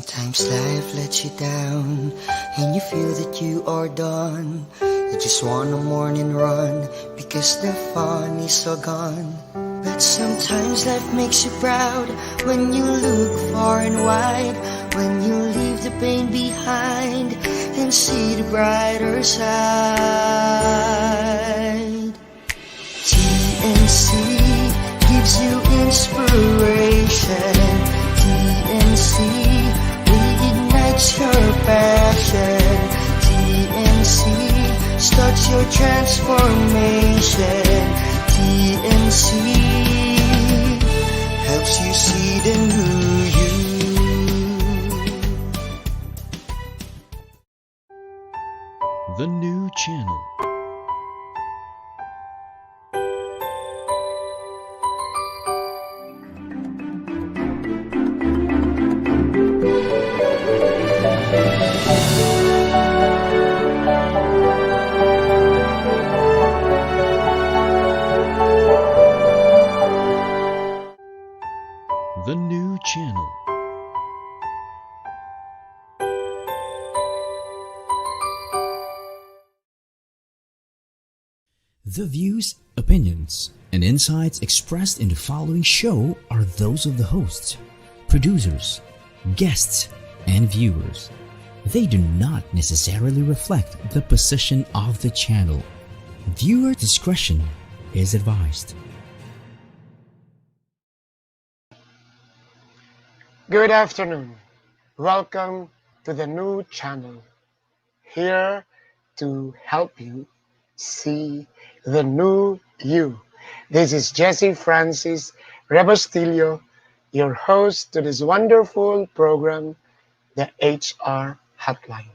Sometimes life lets you down and you feel that you are done. You just want a morning run because the fun is all gone. But sometimes life makes you proud when you look far and wide, when you leave the pain behind and see the brighter side. TNC gives you inspiration. TNC reignites your passion. TNC starts your transformation. TNC helps you see the new you. The new channel. The new channel. The views, opinions, and insights expressed in the following show are those of the hosts, producers, guests, and viewers. They do not necessarily reflect the position of the channel. Viewer discretion is advised. Good afternoon. Welcome to the new channel. Here to help you see the new you. This is Jesse Francis Rebustillo, your host to this wonderful program, the HR Hotline.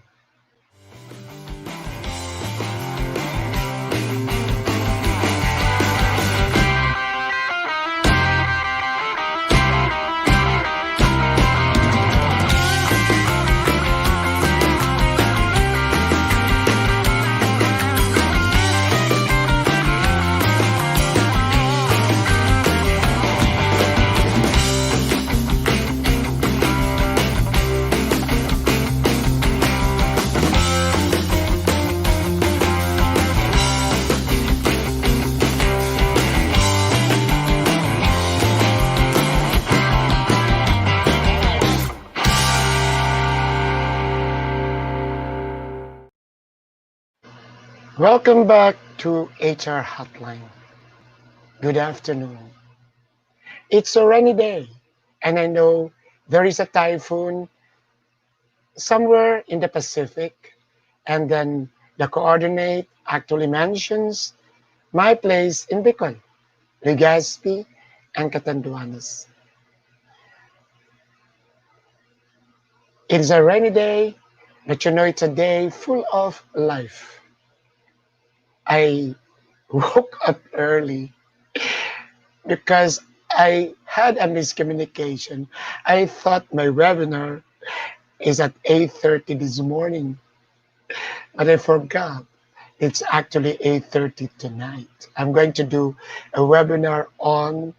Welcome back to HR Hotline. Good afternoon. It's a rainy day, and I know there is a typhoon somewhere in the Pacific, and then the coordinate actually mentions my place in Bicol, Legazpi, and Catanduanes. It is a rainy day, but you know it's a day full of life. I woke up early because I had a miscommunication. I thought my webinar is at 8:30 this morning, but I forgot. It's actually 8:30 tonight. I'm going to do a webinar on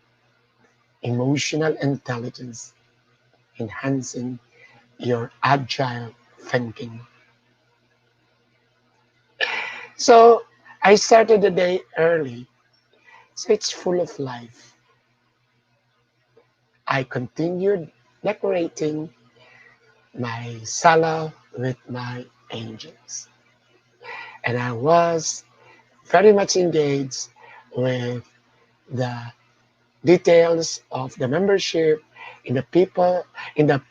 emotional intelligence, enhancing your agile thinking. So I started the day early, so it's full of life. I continued decorating my sala with my angels. And I was very much engaged with the details of the membership in the people in the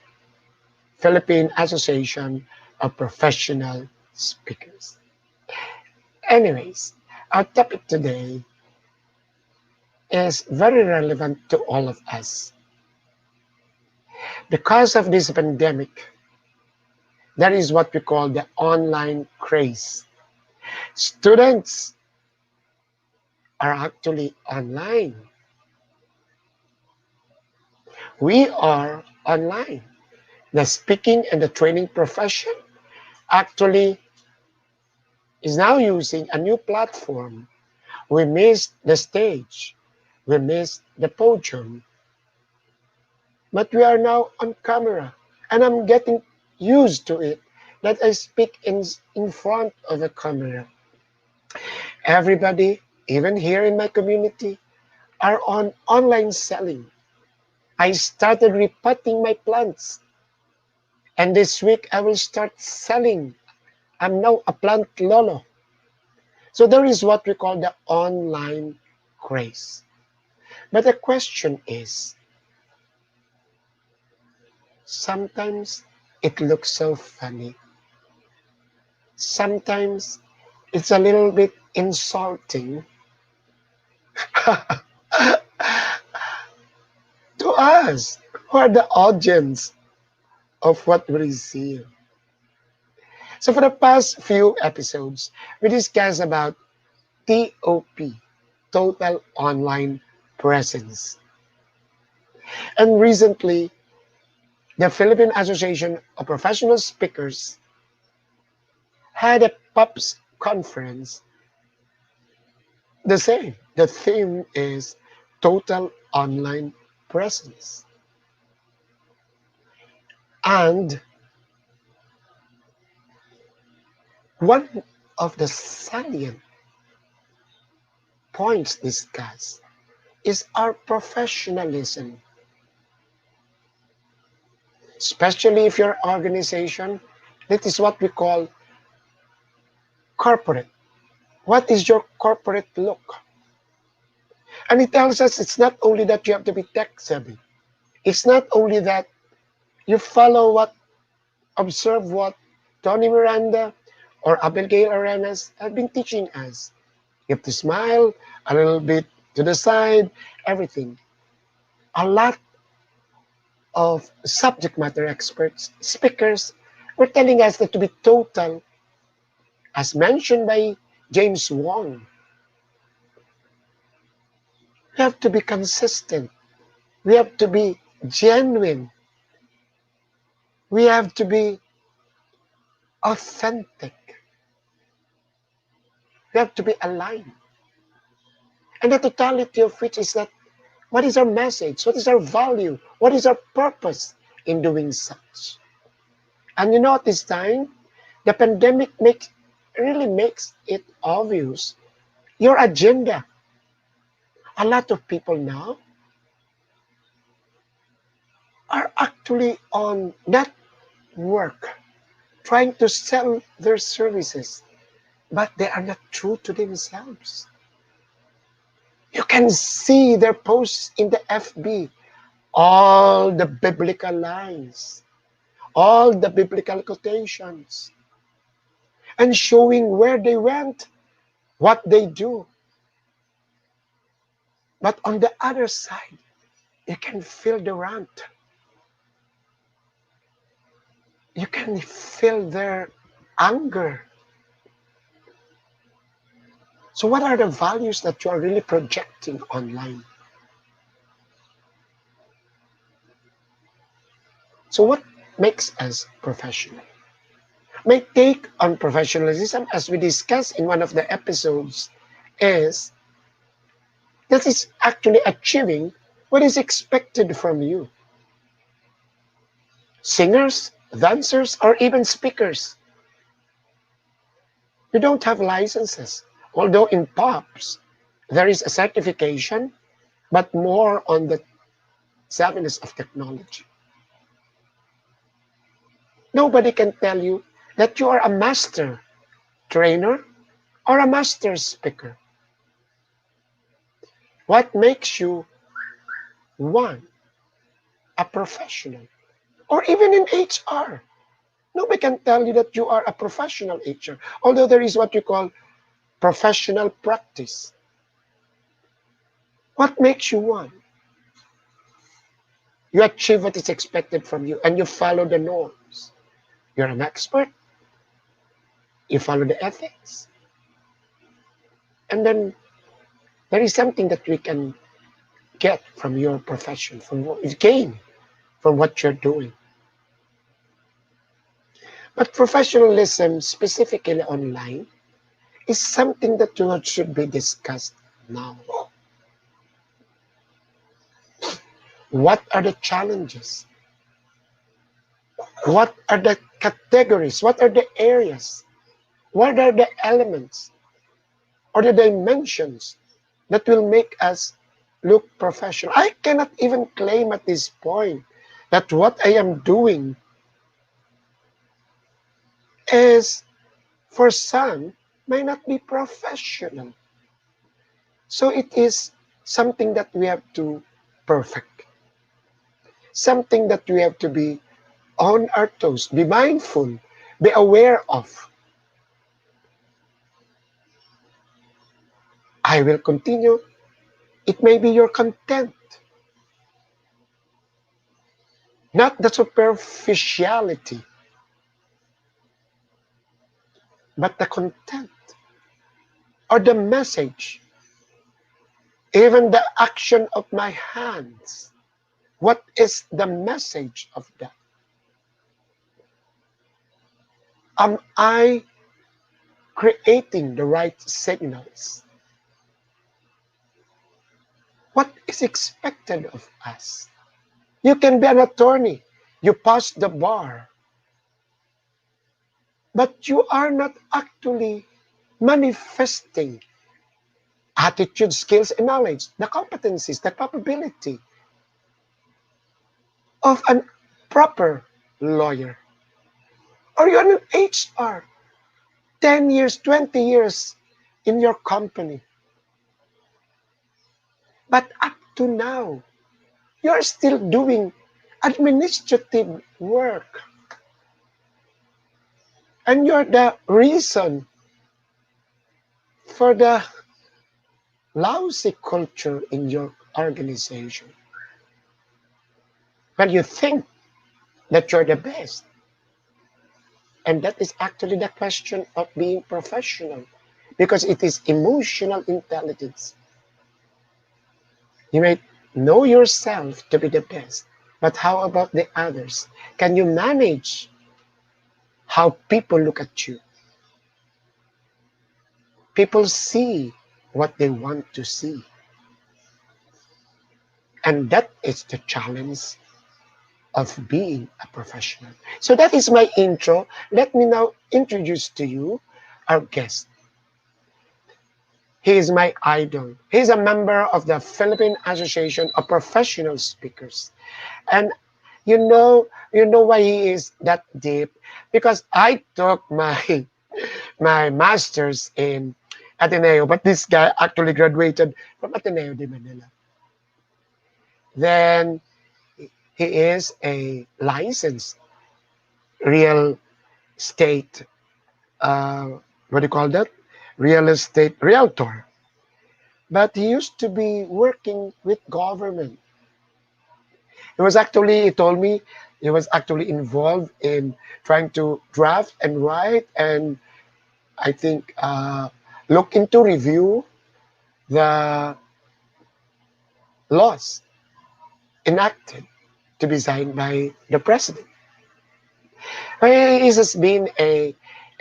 Philippine Association of Professional Speakers. Anyways, our topic today is very relevant to all of us. Because of this pandemic, that is what we call the online craze. Students are actually online. We are online. The speaking and the training profession actually is now using a new platform. We missed the stage. We missed the podium. But we are now on camera And I'm getting used to it that I speak in front of a camera. Everybody, even here in my community, are on online selling. I started repotting my plants. And this week I will start selling. I'm now a plant lolo. So there is what we call the online craze. But the question is, sometimes it looks so funny. Sometimes it's a little bit insulting to us who are the audience of what we receive. So for the past few episodes, we discussed about TOP, Total Online Presence. And recently, the Philippine Association of Professional Speakers had a POPs conference. The same. The theme is Total Online Presence. And one of the salient points discussed is our professionalism, especially if your organization, that is what we call corporate. What is your corporate look? And it tells us it's not only that you have to be tech savvy. It's not only that you follow what, observe what Tony Miranda or Abigail Arenas have been teaching us. You have to smile a little bit to the side, everything. A lot of subject matter experts, speakers, were telling us that to be total, as mentioned by James Wong, we have to be consistent. We have to be genuine. We have to be authentic. We have to be aligned. And the totality of which is that what is our message? What is our value? What is our purpose in doing such? And you know, at this time, the pandemic really makes it obvious. Your agenda. A lot of people now are actually on network, trying to sell their services, but they are not true to themselves. You can see their posts in the FB, all the biblical lines, all the biblical quotations, and showing where they went, what they do. But on the other side, you can feel the rant. You can feel their anger. So what are the values that you are really projecting online? So what makes us professional? My take on professionalism, as we discussed in one of the episodes, is that it's actually achieving what is expected from you. Singers, dancers, or even speakers, you don't have licenses. Although in pops, there is a certification, but more on the savviness of technology. Nobody can tell you that you are a master trainer or a master speaker. What makes you one, a professional? Or even in HR. Nobody can tell you that you are a professional HR. Although there is what you call professional practice. What makes you one? You achieve what is expected from you and you follow the norms. You're an expert. You follow the ethics. And then there is something that we can get from your profession, from what you gain from what you're doing. But professionalism, specifically online, is something that should be discussed now. What are the challenges? What are the categories? What are the areas? What are the elements or the dimensions that will make us look professional? I cannot even claim at this point that what I am doing is, for some, may not be professional. So it is something that we have to perfect, something that we have to be on our toes, be mindful, be aware of. I will continue. It may be your content, not the superficiality, but the content or the message, even the action of my hands. What is the message of that? Am I creating the right signals? What is expected of us? You can be an attorney, you pass the bar, but you are not actually manifesting attitude, skills, and knowledge, the competencies, the capability of a proper lawyer. Or you're an HR, 10 years, 20 years in your company. But up to now, you're still doing administrative work. And you're the reason for the lousy culture in your organization. When you think that you're the best. And that is actually the question of being professional, because it is emotional intelligence. You may know yourself to be the best, but how about the others? Can you manage how people look at you? People see what they want to see. And that is the challenge of being a professional. So that is my intro. Let me now introduce to you our guest. He is my idol. He is a member of the Philippine Association of Professional Speakers. And you know why he is that deep? Because I took my master's in Ateneo, but this guy actually graduated from Ateneo de Manila. Then he is a licensed real estate, what do you call that? Real estate realtor. But he used to be working with government. He told me, he was actually involved in trying to draft and write and I think look into review the laws enacted to be signed by the president. He has been a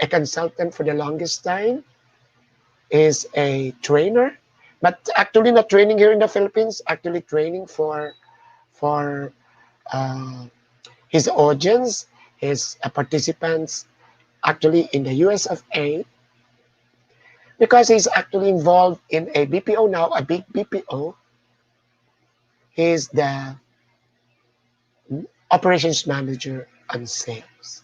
consultant for the longest time, is a trainer, but actually not training here in the Philippines, actually training for uh, his audience, his participants, actually in the US of A, because he's actually involved in a BPO now, a big BPO. He's the operations manager on sales.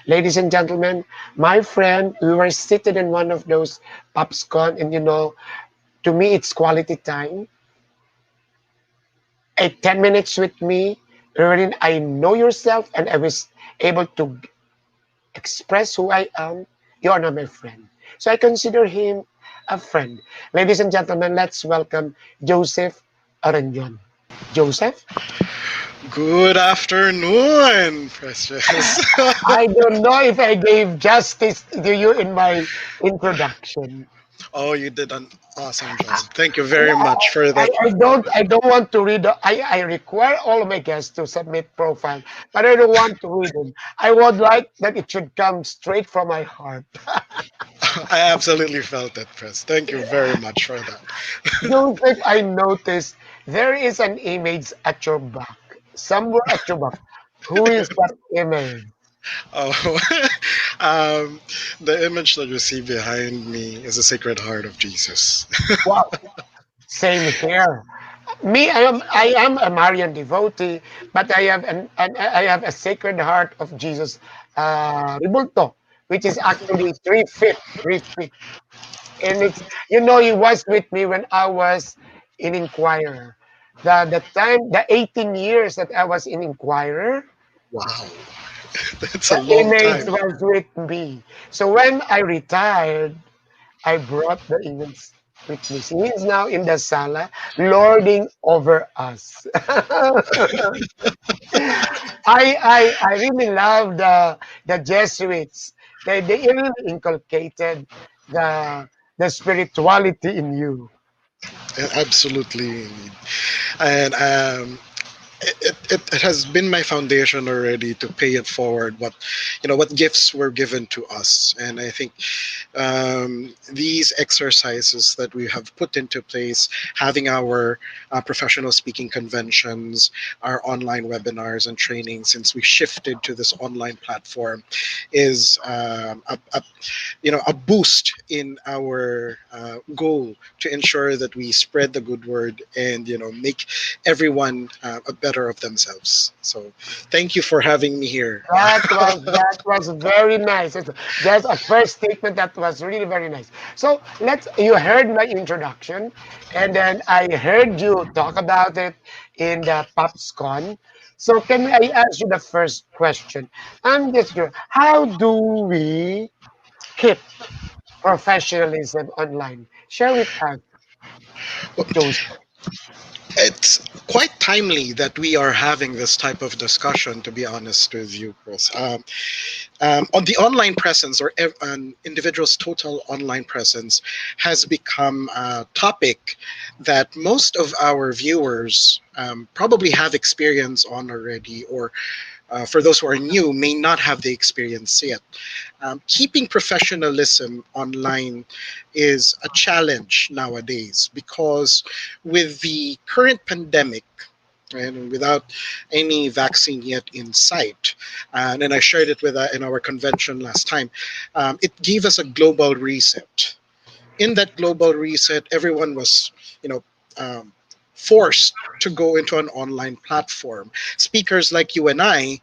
Ladies and gentlemen, my friend, we were seated in one of those PopsCon, and to me, it's quality time. 10 minutes with me, wherein I know yourself and I was able to express who I am. You are not my friend. So I consider him a friend. Ladies and gentlemen, let's welcome Joseph Orinion. Joseph? Good afternoon, Precious. I don't know if I gave justice to you in my introduction. Oh, you did an awesome job. Thank you very much for that. I don't want to read. I require all of my guests to submit profile, but I don't want to read them. I would like that it should come straight from my heart. I absolutely felt that, Press. Thank you very much for that. Joseph, I noticed there is an image at your back, somewhere at your back. Who is that image? Oh, um, the image that you see behind me is the Sacred Heart of Jesus. Wow, same here. Me, I am a Marian devotee, but I have a Sacred Heart of Jesus, Rebulto, which is actually 3 feet, 3 feet, and it's he was with me when I was in Inquirer. The 18 years that I was in Inquirer, Wow, that's a the long image time. was with me. So when I retired, I brought the image with me. He is now in the sala, lording over us. I really love the Jesuits. They really inculcated the the spirituality in you. Absolutely, and it has been my foundation already to pay it forward. What gifts were given to us, and I think these exercises that we have put into place, having our professional speaking conventions, our online webinars and training since we shifted to this online platform, is a boost in our goal to ensure that we spread the good word and make everyone a better of themselves. So thank you for having me here. That was very nice. Just a first statement that was really very nice. So you heard my introduction, and then I heard you talk about it in the PopsCon. So can I ask you the first question? I'm just curious, how do we keep professionalism online? Share with us, Joseph. It's quite timely that we are having this type of discussion, to be honest with you, Chris. On the online presence, or an individual's total online presence, has become a topic that most of our viewers probably have experience on already, or for those who are new, may not have the experience yet. Keeping professionalism online is a challenge nowadays because with the current pandemic, and without any vaccine yet in sight, and I shared it with in our convention last time, it gave us a global reset. In that global reset, everyone was, you know, um, forced to go into an online platform. Speakers like you and I,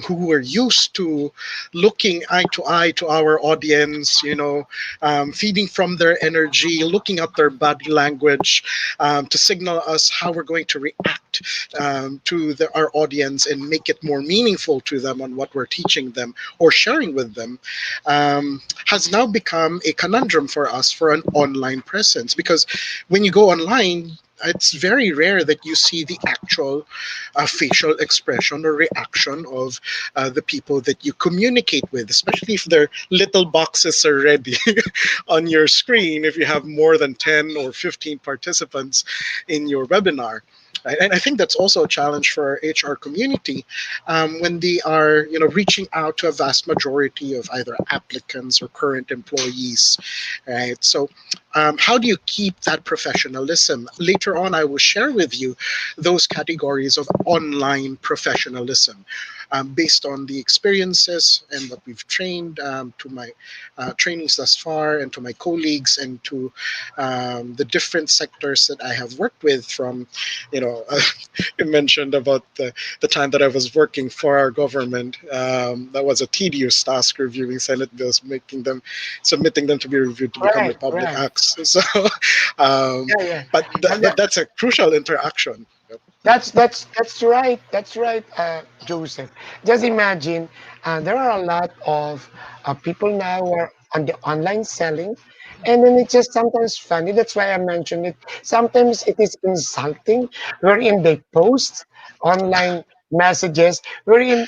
who were used to looking eye to eye to our audience, feeding from their energy, looking at their body language, to signal us how we're going to react to our audience and make it more meaningful to them on what we're teaching them or sharing with them, has now become a conundrum for us for an online presence. Because when you go online, it's very rare that you see the actual facial expression or reaction of the people that you communicate with, especially if they're little boxes already on your screen, if you have more than 10 or 15 participants in your webinar. Right? And I think that's also a challenge for our HR community, when they are, reaching out to a vast majority of either applicants or current employees, right? So, how do you keep that professionalism? Later on, I will share with you those categories of online professionalism, based on the experiences and what we've trained, to my trainings thus far, and to my colleagues, and to the different sectors that I have worked with. From, you mentioned about the time that I was working for our government. That was a tedious task, reviewing Senate bills, submitting them to be reviewed to become Right, Republic right. Acts. So, um, Yeah, yeah. but And that, that's a crucial interaction. that's right. That's right, Joseph. Just imagine, there are a lot of people now who are on the online selling, and then it's just sometimes funny. That's why I mentioned it. Sometimes it is insulting, wherein they post online messages, wherein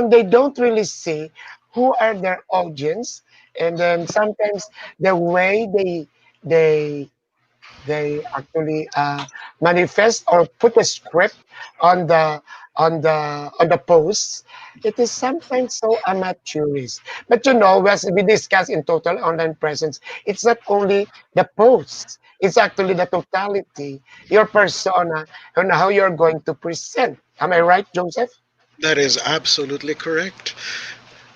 they don't really see who are their audience, and then sometimes the way they they actually manifest or put a script on the posts. It is sometimes so amateurish. But as we discussed in total online presence, it's not only the posts. It's actually the totality, your persona, and how you're going to present. Am I right, Joseph? That is absolutely correct.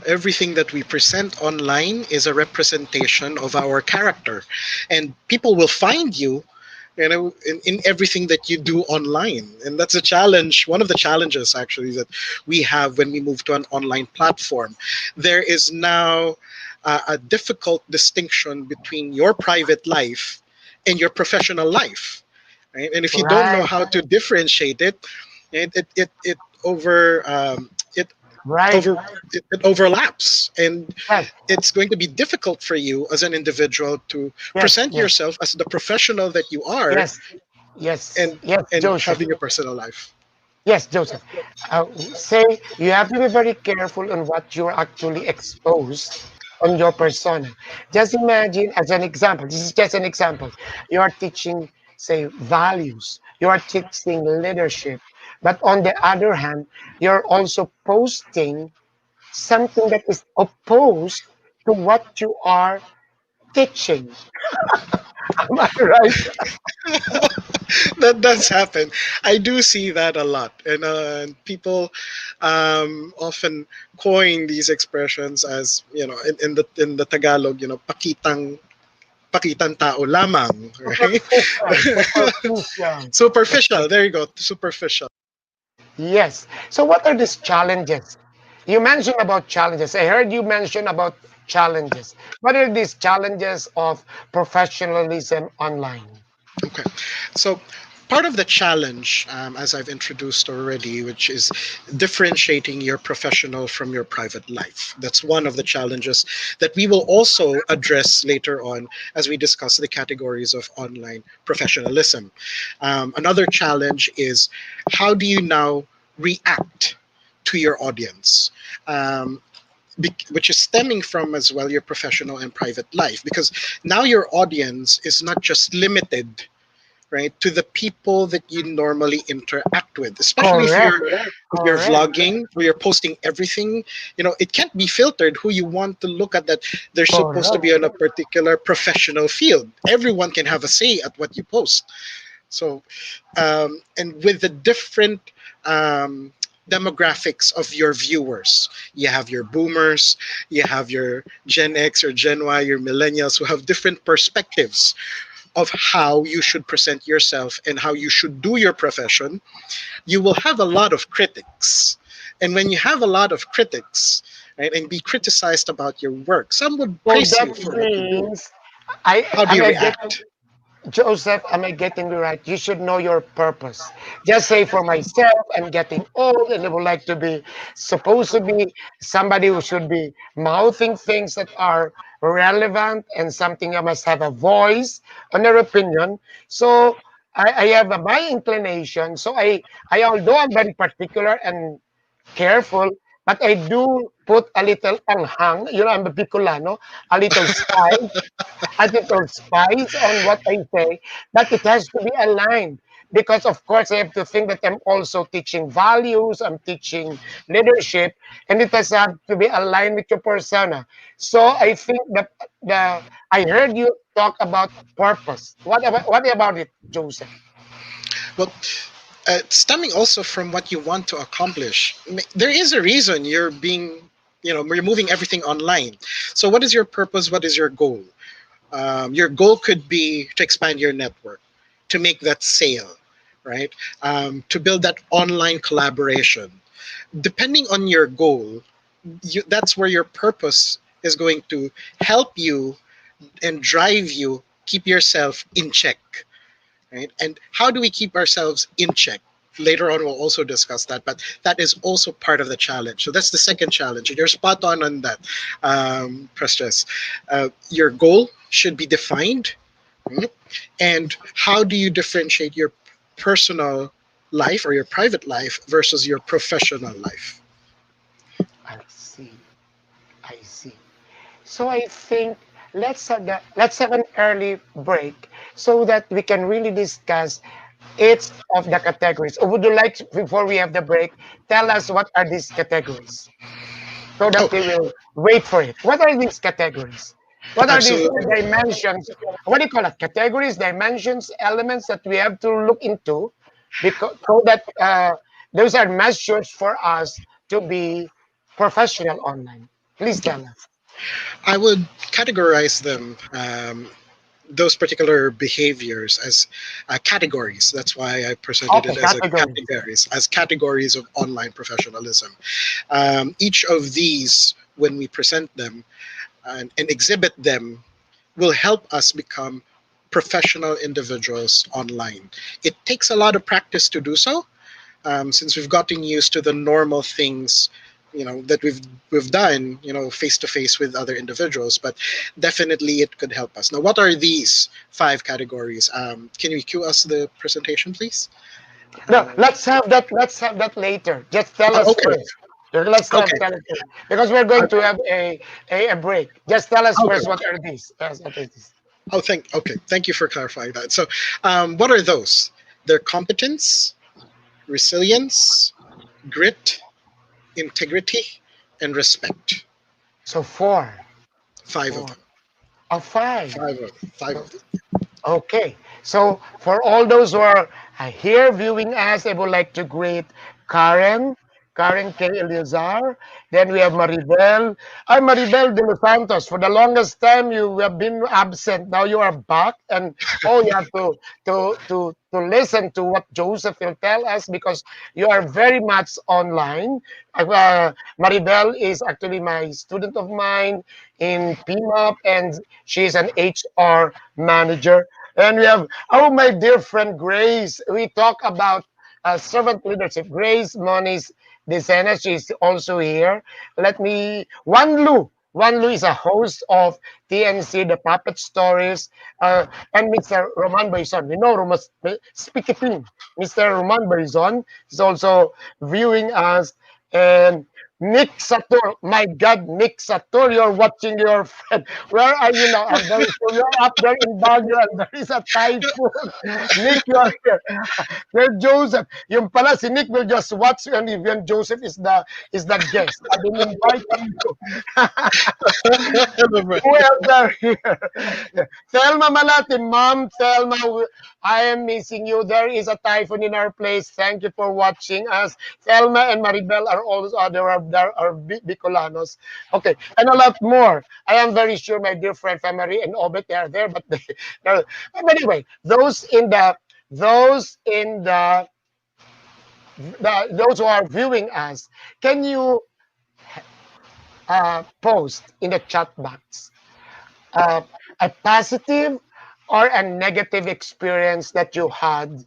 Everything that we present online is a representation of our character, and people will find you, in everything that you do online. And that's a challenge, one of the challenges actually that we have when we move to an online platform. There is now a difficult distinction between your private life and your professional life, right? And if you don't know Right, how to differentiate it, it over it right. over it overlaps, and Yes, it's going to be difficult for you as an individual to yes, present yes, yourself as the professional that you are, yes, yes, and yes, Joseph. having a personal life. Yes, Joseph. Say you have to be very careful on what you're actually exposed on your persona. Just imagine, as an example, this is just an example. You are teaching, say, values. You are teaching leadership. But on the other hand, you're also posting something that is opposed to what you are teaching. Am I right? That does happen. I do see that a lot, and people often coin these expressions as, in the Tagalog, pakitang tao lamang, right? Superficial, superficial. Superficial. There you go. Superficial. Yes. So what are these challenges? You mentioned about challenges. I heard you mention about challenges. What are these challenges of professionalism online? Okay. So part of the challenge, as I've introduced already, which is differentiating your professional from your private life. That's one of the challenges that we will also address later on as we discuss the categories of online professionalism. Another challenge is, how do you now react to your audience? Um, which is stemming from as well your professional and private life, because now your audience is not just limited, right, to the people that you normally interact with, especially if Correct. you're Correct. vlogging, where you're posting everything. It can't be filtered who you want to look at, that they're supposed to Correct. be in a particular professional field. Everyone can have a say at what you post. So and with the different um, demographics of your viewers, you have your boomers, you have your Gen X or Gen Y, your millennials, who have different perspectives of how you should present yourself and how you should do your profession. You will have a lot of critics. And when you have a lot of critics, right, and be criticized about your work, some would So praise that you for what you do. means I How do am you I getting react? Joseph, am I getting you right? You should know your purpose. Just say for myself, I'm getting old and I would like to be supposed to be somebody who should be mouthing things that are relevant and something I must have a voice on their opinion. So I have my inclination. So I although I'm very particular and careful, but I do put a little anghang, I'm a Bicolano, a little spice on what I say, but it has to be aligned. Because of course I have to think that I'm also teaching values, I'm teaching leadership, and it has have to be aligned with your persona. So I think that the I heard you talk about purpose. What about it, Joseph? Well, stemming also from what you want to accomplish, there is a reason you're moving everything online. So, what is your purpose? What is your goal? Your goal could be to expand your network, to make that sale, right? To build that online collaboration. Depending on your goal, that's where your purpose is going to help you and drive you, keep yourself in check, right? And how do we keep ourselves in check? Later on, we'll also discuss that, but that is also part of the challenge. So that's the second challenge. And you're spot on that, Prestes. Your goal should be defined. Mhm. And how do you differentiate your personal life or your private life versus your professional life? I see. I see. So I think let's have an early break so that we can really discuss each of the categories. Or would you like before we have the break, tell us what are these categories so that Oh, we will wait for it? What are these categories? What are these absolutely. dimensions? What do you call it? Categories, dimensions, elements that we have to look into because so that those are measures for us to be professional online? Please tell us. I would categorize them, those particular behaviors, as categories. That's why I presented Okay, it as a category. categories of online professionalism. Each of these, when we present them and exhibit them, will help us become professional individuals online. It takes a lot of practice to do so, since we've gotten used to the normal things, that we've done, face to face with other individuals. But definitely it could help us. Now, what are these five categories? Can you cue us the presentation, please? No, uh, let's have that. Let's have that later. Just tell us okay. first. Let's have Okay. tell us first. Because we're going to Okay. have a break. Just tell us first Okay. what are these. Yes, what is this? Thank you for clarifying that. So, what are those? They're competence, resilience, grit, integrity, and respect. So four, Five of four, them. or five. Five of them. Okay, so for all those who are here viewing us, I would like to greet Karen, Karen K. Eliazar. Then we have Maribel. I'm Maribel de los Santos. For the longest time, you have been absent. Now you are back, and you have to listen to what Joseph will tell us because you are very much online. Maribel is actually my student of mine in PMAP, and she's an HR manager. And we have, my dear friend Grace. We talk about servant leadership. Grace Moniz Decena, she's also here. Let me, Wan Lu. Wan Lu is a host of TNC, The Puppet Stories, and Mr. Roman Baison. We know Roman speaking. Mr. Roman Baison is also viewing us. And Nick Satur, my God, Nick Satur, you're watching your friend. Where are you now? I'm very sure you're up there in Baguio and there is a typhoon. Nick, you're here. There's Joseph. Yung pala, si Nick will just watch you and even Joseph is the guest. I've been inviting you. Who else are here? Thelma Malati, Mom Thelma, I am missing you. There is a typhoon in our place. Thank you for watching us. Thelma and Maribel are also there are Bicolanos. Okay, and a lot more. I am very sure my dear friend Famary and Obet they are there, but but anyway, those who are viewing us, can you post in the chat box uh, a positive or a negative experience that you had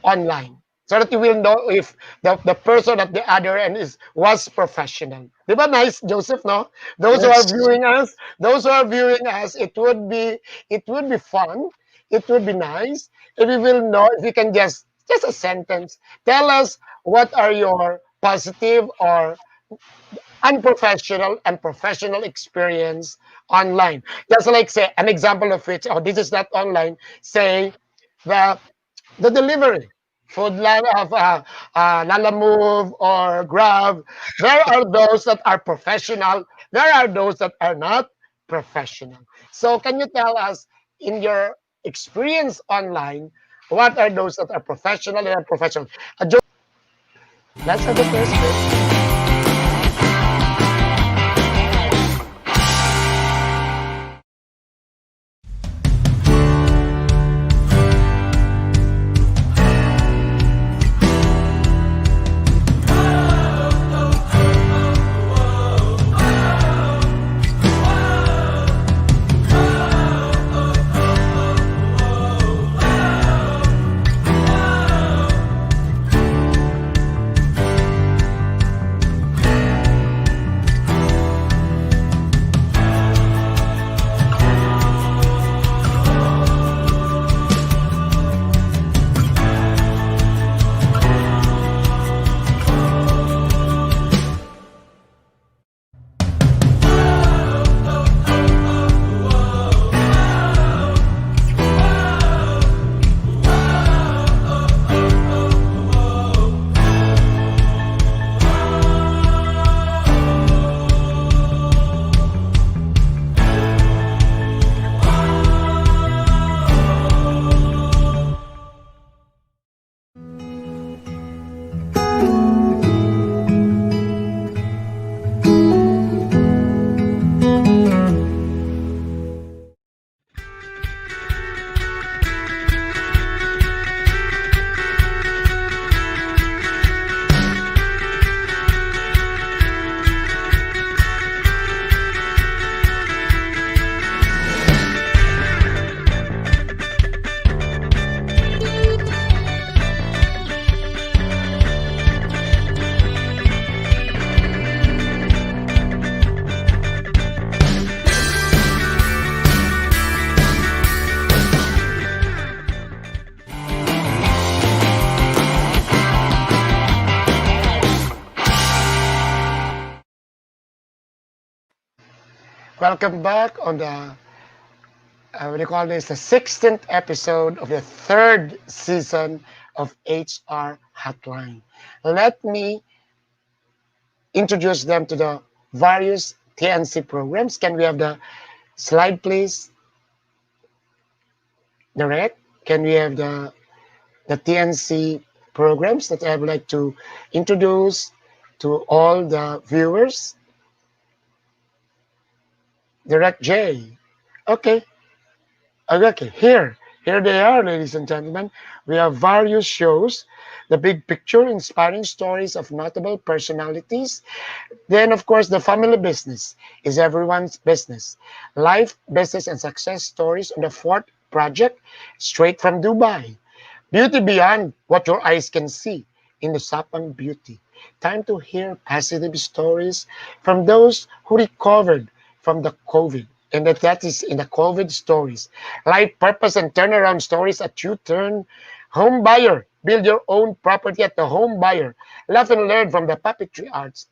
online so that you will know if the person at the other end was professional. Di ba nice, Joseph, no? Yes. Those who are viewing us, it would be fun, it would be nice if we will know, if you can just a sentence, tell us what are your positive or unprofessional and professional experience online. Just like say an example of which, this is not online, say the the delivery, food of Lala Move or Grab. There are those that are professional. There are those that are not professional. So can you tell us in your experience online, what are those that are professional and unprofessional? Let's have the first bit. Welcome back on the what do you call this? The 16th episode of the third season of HR Hotline. Let me introduce them to the various TNC programs. Can we have the slide, please? Direct. Can we have the TNC programs that I would like to introduce to all the viewers? Direct J. Okay. Okay, here they are, ladies and gentlemen. We have various shows, the big picture, inspiring stories of notable personalities. Then, of course, the family business is everyone's business. Life, business, and success stories on the fourth project, straight from Dubai. Beauty beyond what your eyes can see in the Sapang Beauty. Time to hear positive stories from those who recovered from the COVID. And that is in the COVID stories. Life purpose and turnaround stories at U-turn. Home buyer. Build your own property at the home buyer. Laugh and learn from the puppetry arts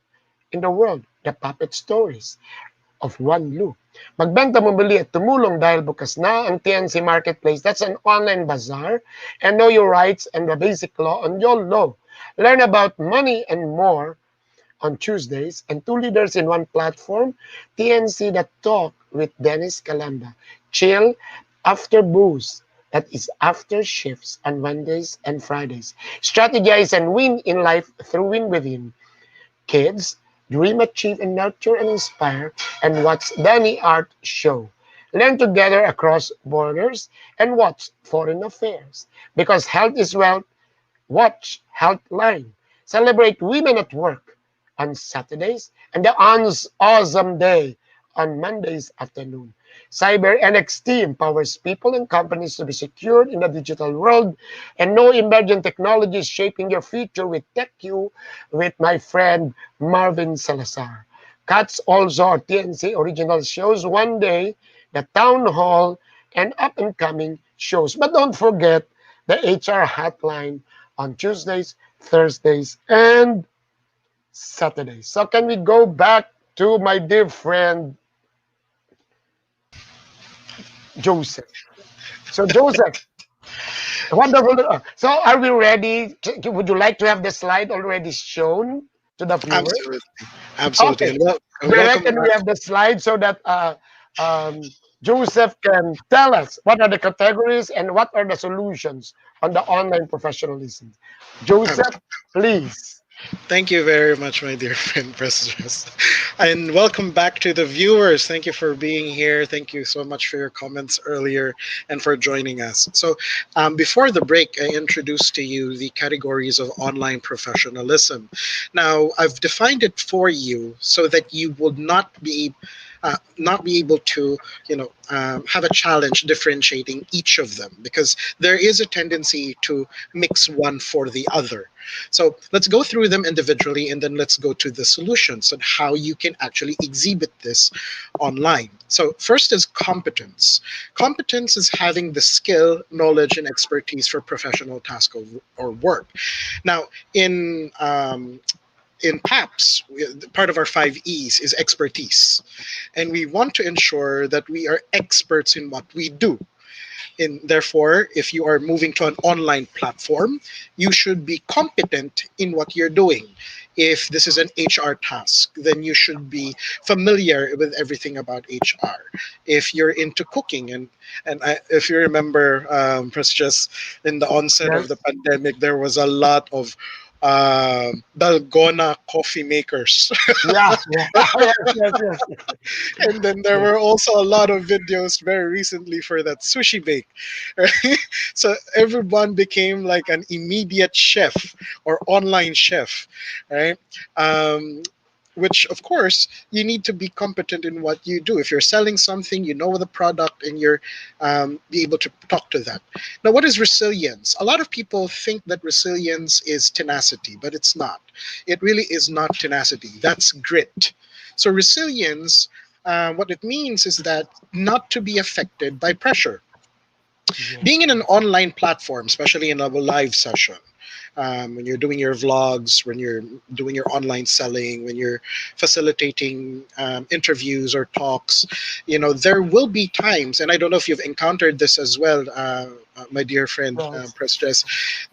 in the world. The puppet stories of one loop. Magbenta mabili at tumulong dahil bukas na ang TNC Marketplace. That's an online bazaar. And know your rights and the basic law on your law. Learn about money and more on Tuesdays and two leaders in one platform. TNC That Talk with Dennis Calamba. Chill after booze. That is after shifts on Mondays and Fridays. Strategize and win in life through Win Within. Kids, dream, achieve, and nurture and inspire, and watch Danny Art Show. Learn together across borders and watch foreign affairs. Because health is wealth, watch Healthline. Celebrate women at work on Saturdays and the Awesome Day on Mondays afternoon. Cyber NXT empowers people and companies to be secured in the digital world, and no emerging technology is shaping your future with TechU with my friend Marvin Salazar. Cats also are TNC original shows. One day, the Town Hall, and up and coming shows. But don't forget the HR Hotline on Tuesdays, Thursdays, and Saturdays. So, can we go back to my dear friend Joseph? So, Joseph, wonderful. So, are we ready? Would you like to have the slide already shown to the viewers? Absolutely, absolutely, Okay. and Direct, welcome and we back. have the slide so that um, Joseph can tell us what are the categories and what are the solutions on the online professionalism. Joseph, please. Thank you very much, my dear friend Prestress. And welcome back to the viewers. Thank you for being here. Thank you so much for your comments earlier and for joining us. So, before the break, I introduced to you the categories of online professionalism. Now, I've defined it for you so that you would not be able to, have a challenge differentiating each of them, because there is a tendency to mix one for the other. So let's go through them individually, and then let's go to the solutions and how you can actually exhibit this online. So first is competence. Competence is having the skill, knowledge, and expertise for professional task or work. Now, in PAPS, part of our 5 E's is expertise. And we want to ensure that we are experts in what we do. And therefore, if you are moving to an online platform, you should be competent in what you're doing. If this is an HR task, then you should be familiar with everything about HR. If you're into cooking, if you remember, Precious, in the onset of the Yes. pandemic, there was a lot of dalgona coffee makers. Yeah. Yeah. Yes. Yes. Yes. And then there Yes. were also a lot of videos very recently for that sushi bake. Right? So everyone became like an immediate chef or online chef, right? Um, which of course you need to be competent in what you do. If you're selling something, you know the product, and you're be able to talk to that. Now, what is resilience? A lot of people think that resilience is tenacity, but it's not. It really is not tenacity. That's grit. So resilience, what it means is that not to be affected by pressure. Yes. Being in an online platform, especially in a live session, when you're doing your vlogs, when you're doing your online selling, when you're facilitating interviews or talks, there will be times, and I don't know if you've encountered this as well, my dear friend, Yes. Press Stress,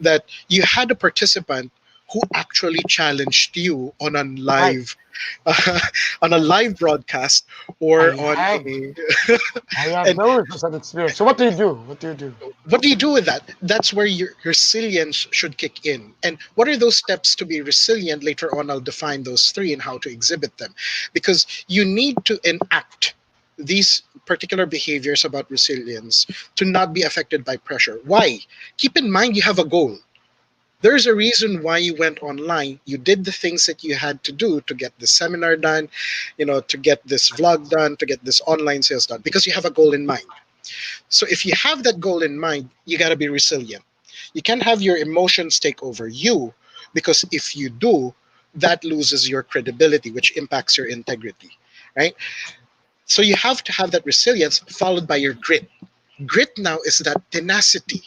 that you had a participant who actually challenged you on a Right. live on a live broadcast or I on have. a I have and those as an experience. So what do you do? What do you do? what do you do with that? That's where your resilience should kick in. And what are those steps to be resilient? Later on, I'll define those three and how to exhibit them. Because you need to enact these particular behaviors about resilience to not be affected by pressure. Why? Keep in mind you have a goal. There's a reason why you went online. You did the things that you had to do to get this seminar done, to get this vlog done, to get this online sales done, because you have a goal in mind. So if you have that goal in mind, you got to be resilient. You can't have your emotions take over you, because if you do, that loses your credibility, which impacts your integrity, right? So you have to have that resilience followed by your grit. Grit now is that tenacity,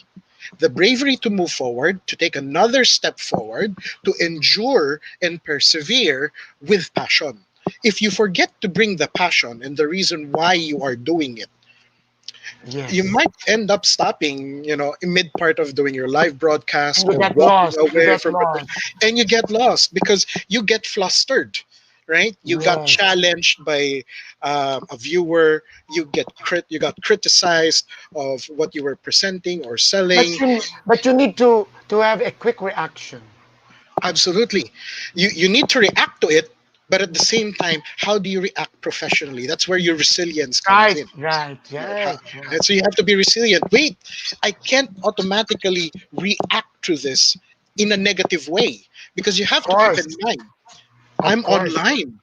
the bravery to move forward, to take another step forward, to endure and persevere with passion. If you forget to bring the passion and the reason why you are doing it, you Yes. might end up stopping, in mid part of doing your live And broadcast you or get walking lost. You away get from it, lost. and you get lost because you get flustered, right? You got Yes. challenged by a viewer. You got criticized of what you were presenting or selling. But you need to have a quick reaction. Absolutely. You need to react to it, but at the same time, how do you react professionally? That's where your resilience comes Right. in. Right. Right? Right. Right. And so you have to be resilient. Wait, I can't automatically react to this in a negative way, because you Of have to keep in course. mind, Of I'm course. online,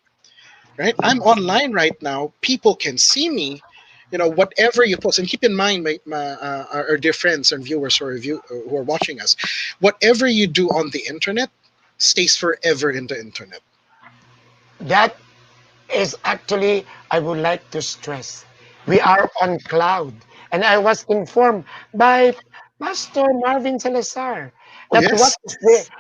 right? I'm Yes. online right now. People can see me. Whatever you post, and keep in mind, our dear friends and viewers who are watching us, whatever you do on the internet stays forever in the internet. That is actually, I would like to stress, we are on cloud. And I was informed by Pastor Marvin Salazar Oh that yes.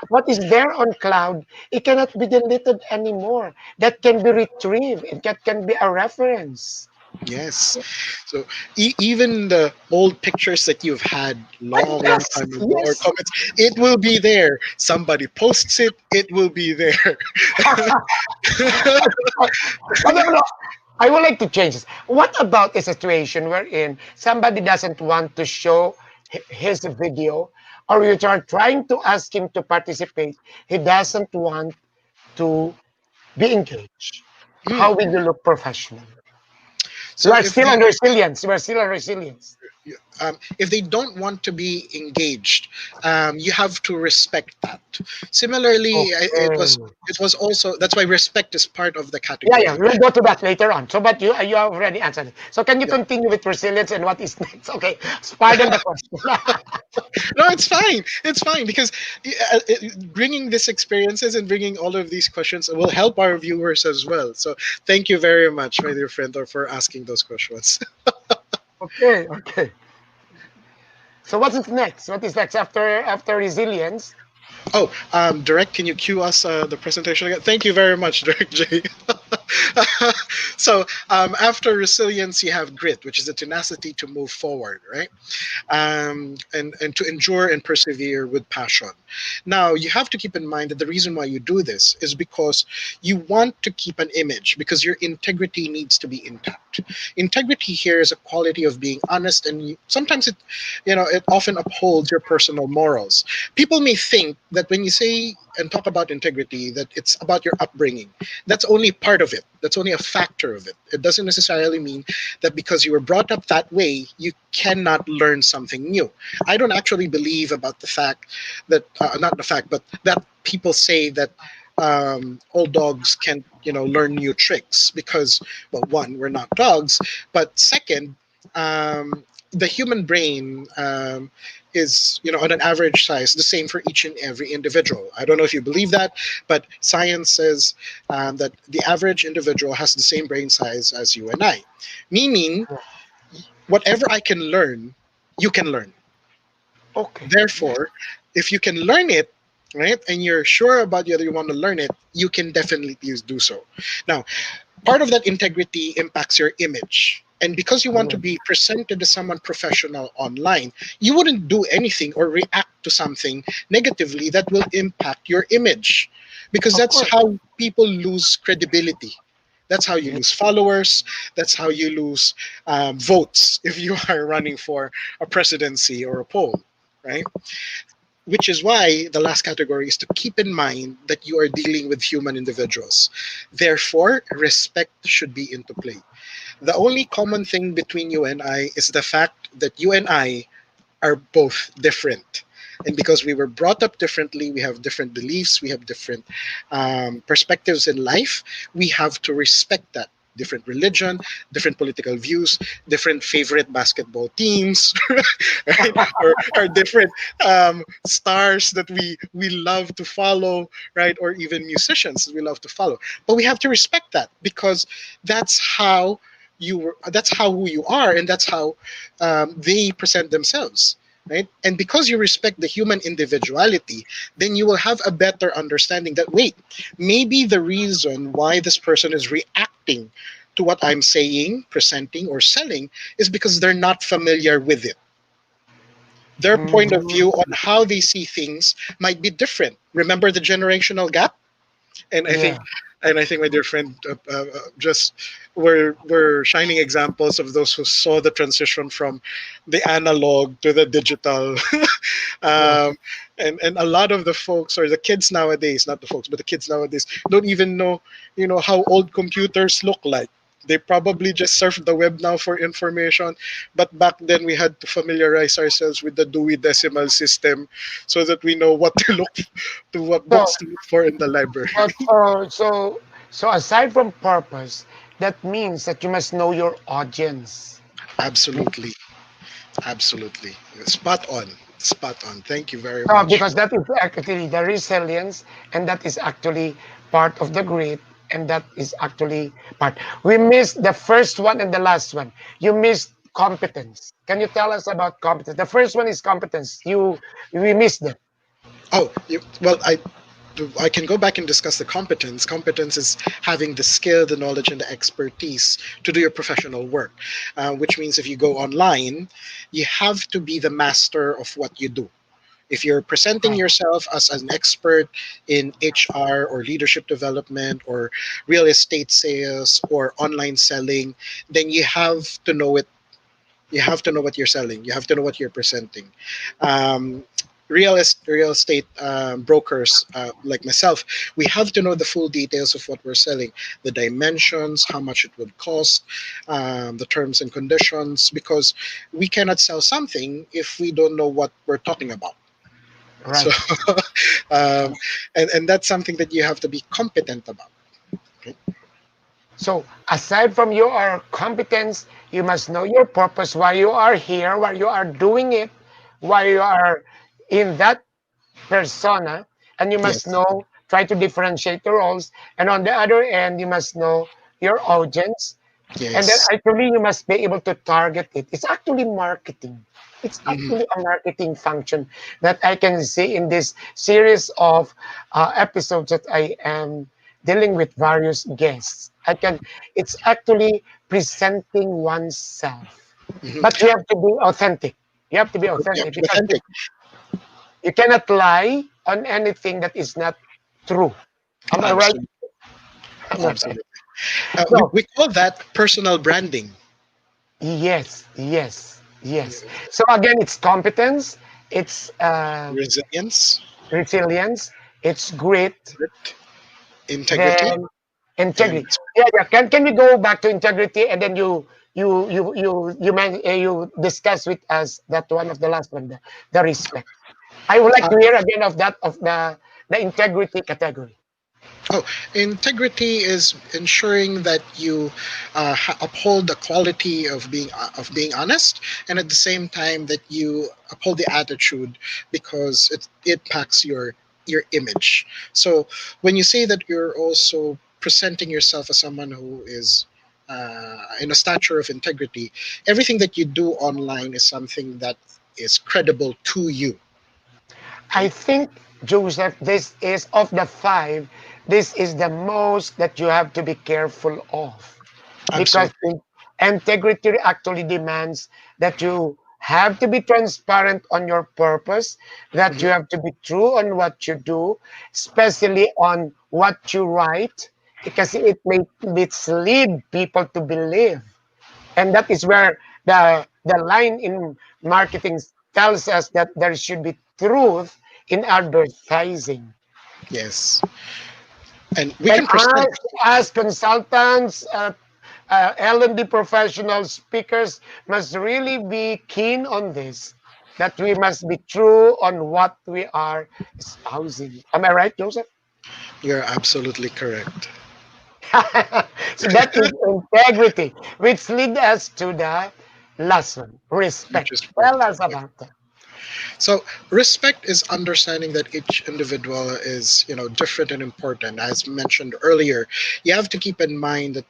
what is there on cloud, it cannot be deleted anymore. That can be retrieved. That can be a reference. Yes. So even the old pictures that you've had long, long Yes, time ago, or yes. comments, it will be there. Somebody posts it, it will be there. But no, no, I would like to change this. What about a situation wherein somebody doesn't want to show his video, or you are trying to ask him to participate? He doesn't want to be engaged. Hmm. How will you look professional? You So are still on resilience. You are still on resilience. if they don't want to be engaged, you have to respect that. Similarly, Okay. it was also, that's why respect is part of the Yeah, yeah. category. We'll go to that later on. So, but you have already answered it. So, can you Yeah. continue with resilience and what is next? Okay. Pardon the question. No, it's fine. It's fine because bringing these experiences and bringing all of these questions will help our viewers as well. So thank you very much, my dear friend, for asking those questions. Okay. Okay. So what is next? What is next after resilience? Oh, Direct, can you cue us the presentation again? Thank you very much, Direct J. So after resilience, you have grit, which is the tenacity to move forward, right? And to endure and persevere with passion. Now, you have to keep in mind that the reason why you do this is because you want to keep an image, because your integrity needs to be intact. Integrity here is a quality of being honest, and sometimes it often upholds your personal morals. People may think that when you say and talk about integrity, that it's about your upbringing. That's only part of it. That's only a factor of it. It doesn't necessarily mean that because you were brought up that way, you cannot learn something new. I don't actually believe about the fact that, not the fact, but that people say that old dogs can, learn new tricks because, well, one, we're not dogs, but second, the human brain is, on an average size, the same for each and every individual. I don't know if you believe that, but science says that the average individual has the same brain size as you and I, meaning whatever I can learn, you can learn. Okay. Yeah. Therefore, if you can learn it, right? And you're sure about whether you want to learn it, you can definitely do so. Now, part of that integrity impacts your image. And because you want to Yeah. be presented as someone professional online, you wouldn't do anything or react to something negatively that will impact your image. Because Of that's course. how people lose credibility. That's how you Yeah. lose followers. That's how you lose votes if you are running for a presidency or a poll, right? Which is why the last category is to keep in mind that you are dealing with human individuals. Therefore, respect should be into play. The only common thing between you and I is the fact that you and I are both different. And because we were brought up differently, we have different beliefs, we have different perspectives in life, we have to respect that. Different religion, different political views, different favorite basketball teams, right? Or different stars that we love to follow, right? Or even musicians that we love to follow. But we have to respect that because that's how that's how who you are, and that's how they present themselves, right? And because you respect the human individuality, then you will have a better understanding that wait, maybe the reason why this person is reacting to what I'm saying, presenting, or selling is because they're not familiar with it. Their point of Mhm. view on how they see things might be different. Remember the generational gap? and I Yeah. think my dear friend just were shining examples of those who saw the transition from the analog to the digital. Yeah. um, and a lot of the folks or the kids nowadays, not the folks, but the kids nowadays don't even know, how old computers look like. They probably just surf the web now for information, but back then we had to familiarize ourselves with the Dewey Decimal System so that we know what to look to what So, books to look for in the library. so aside from purpose, that means that you must know your audience. Absolutely, absolutely, spot on. Thank you very So, much. because that is actually the resilience, and that is actually part of the grit, and that is actually part. We missed the first one and the last one. You missed competence. Can you tell us about competence? The first one is competence. We missed them. Oh, well, I can go back and discuss the competence. Competence is having the skill, the knowledge, and the expertise to do your professional work, which means if you go online, you have to be the master of what you do. If you're presenting Right. yourself as an expert in HR or leadership development or real estate sales or online selling, then you have to know it. You have to know what you're selling. You have to know what you're presenting. Um, real estate brokers like myself, we have to know the full details of what we're selling, the dimensions, how much it would cost, the terms and conditions, because we cannot sell something if we don't know what we're talking about. So, Right. um, and that's something that you have to be competent about. Okay? So, aside from your competence, you must know your purpose, why you are here, why you are doing it, why you are in that persona, and you must Yes. know, try to differentiate the roles. And on the other end, you must know your audience. And then Yes. actually, you must be able to target it. It's actually marketing. It's Mhm. actually a marketing function that I can see in this series of episodes that I am dealing with various guests. It's actually presenting oneself. Mhm. But you have to be authentic. You have to be You have authentic to be because authentic. you cannot lie on anything that is not true. Am I right? Absolutely. Am I right? Absolutely. We, So, we call that personal branding. yes, yes, yes. Yes. So again, it's competence, it's Resilience, resilience, it's grit, grit, integrity, then integrity. and Yeah. Can we go back to integrity, and then you discuss with us that one of the last one, the respect. I would like uh, to hear again of that of the integrity category. oh, integrity is ensuring that you uphold the quality of being honest, and at the same time that you uphold the attitude because it impacts your image. So when you say that you're also presenting yourself as someone who is in a stature of integrity, everything that you do online is something that is credible to you. I Okay. think. Joseph, this is of the five, this is the most that you have to be careful of. Because Absolutely. integrity actually demands that you have to be transparent on your purpose, that you Mhm. have to be true on what you do, especially on what you write, because it may mislead people to believe. And that is where the line in marketing tells us that there should be truth in advertising. Yes, and we And can present. as consultants, L&D professional speakers must really be keen on this, that we must be true on what we are espousing. Am I right, Joseph? You're absolutely correct. So that is integrity, which leads us to the last one, respect. Tell Respect. us about that. So respect is understanding that each individual is, different and important. As mentioned earlier, you have to keep in mind that,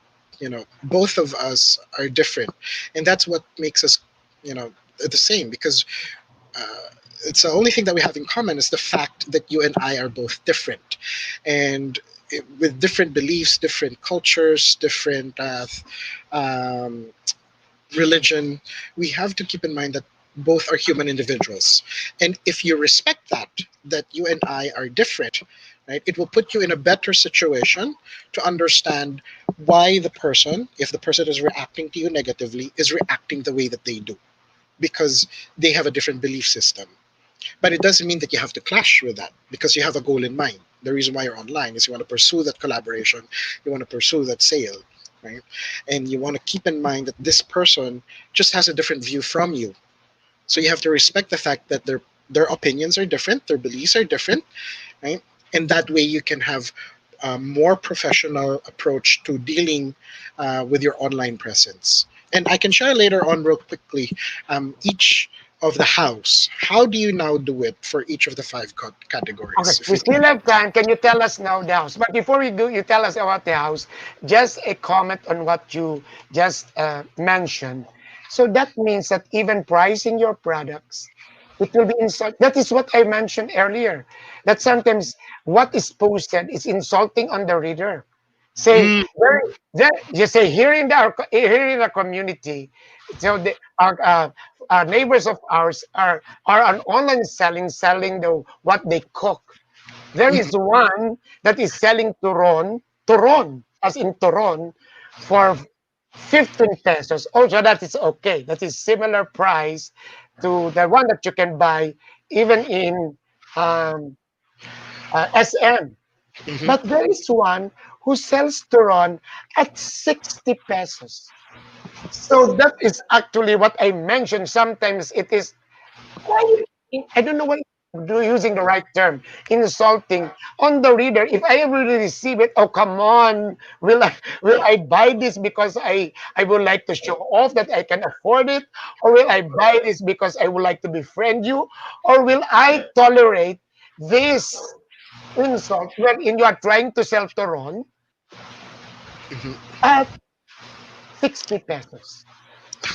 both of us are different, and that's what makes us, the same. Because uh, it's the only thing that we have in common is the fact that you and I are both different, and with different beliefs, different cultures, different um, religion, we have to keep in mind that both are human individuals. And if you respect that you and I are different, right, it will put you in a better situation to understand why the person, if the person is reacting to you negatively, is reacting the way that they do. Because they have a different belief system. But it doesn't mean that you have to clash with that because you have a goal in mind. The reason why you're online is you want to pursue that collaboration, you want to pursue that sale, right? And you want to keep in mind that this person just has a different view from you. So you have to respect the fact that their opinions are different, their beliefs are different, right? And that way you can have a more professional approach to dealing with your online presence. And I can share later on, real quickly, each of the house. How do you now do it for each of the five Okay, categories? If we you still have time. Can you tell us now the house? But before we do, you tell us about the house. Just a comment on what you just mentioned. So that means that even pricing your products, it will be insult. That is what I mentioned earlier. That sometimes what is posted is insulting on the reader. Say mm, there, you say here in the community. So our neighbors of ours are on online selling the what they cook. There is mhm, one that is selling turon, as in turon, for 15 pesos. Also, that is okay. That is similar price to the one that you can buy even in um, SM. mhm. But there is one who sells turon at 60 pesos. So that is actually what I mentioned. Sometimes it is quite, I don't know what do using the right term, insulting on the reader. If I ever really receive it, oh come on, will I buy this because I would like to show off that I can afford it, or will I buy this because I would like to befriend you, or will I tolerate this insult wherein you are trying to sell Toron at 60 pesos,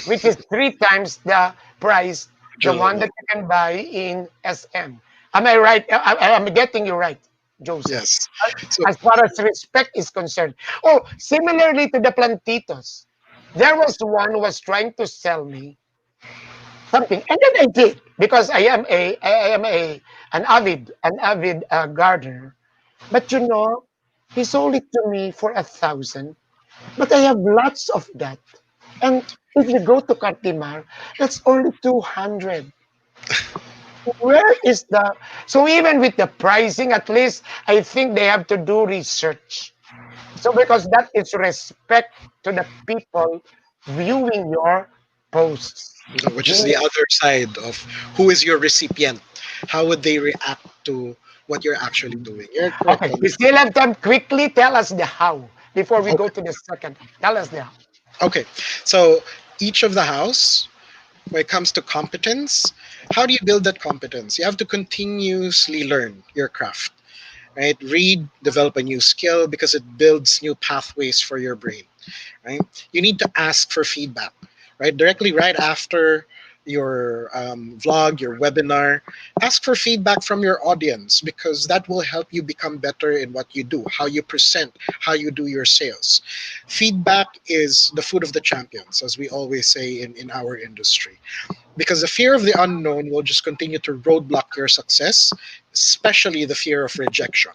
which is three times the price, the one True. that you can buy in SM. Am I right? I'm getting you right, Joseph. Yes. So As far as respect is concerned. Oh, similarly to the plantitos, there was one who was trying to sell me something, and then I did because I am an avid gardener. But he sold it to me for 1,000. But I have lots of that. And if you go to Cartimar, that's only 200. Where is the so even with the pricing, at least I think they have to do research. So because that is respect to the people viewing your posts. which is You- the other side of who is your recipient? How would they react to what you're actually doing? You're correct Okay, on we that. still have time. Quickly tell us the how before we go Okay. to the second. Tell us the how. Okay. So each of the house, when it comes to competence, how do you build that competence? You have to continuously learn your craft, right? Read, develop a new skill because it builds new pathways for your brain, right? You need to ask for feedback, right? Directly right after. vlog, your webinar, ask for feedback from your audience because that will help you become better in what you do, how you present, how you do your sales. Feedback is the food of the champions, as we always say in our industry, because the fear of the unknown will just continue to roadblock your success, especially the fear of rejection.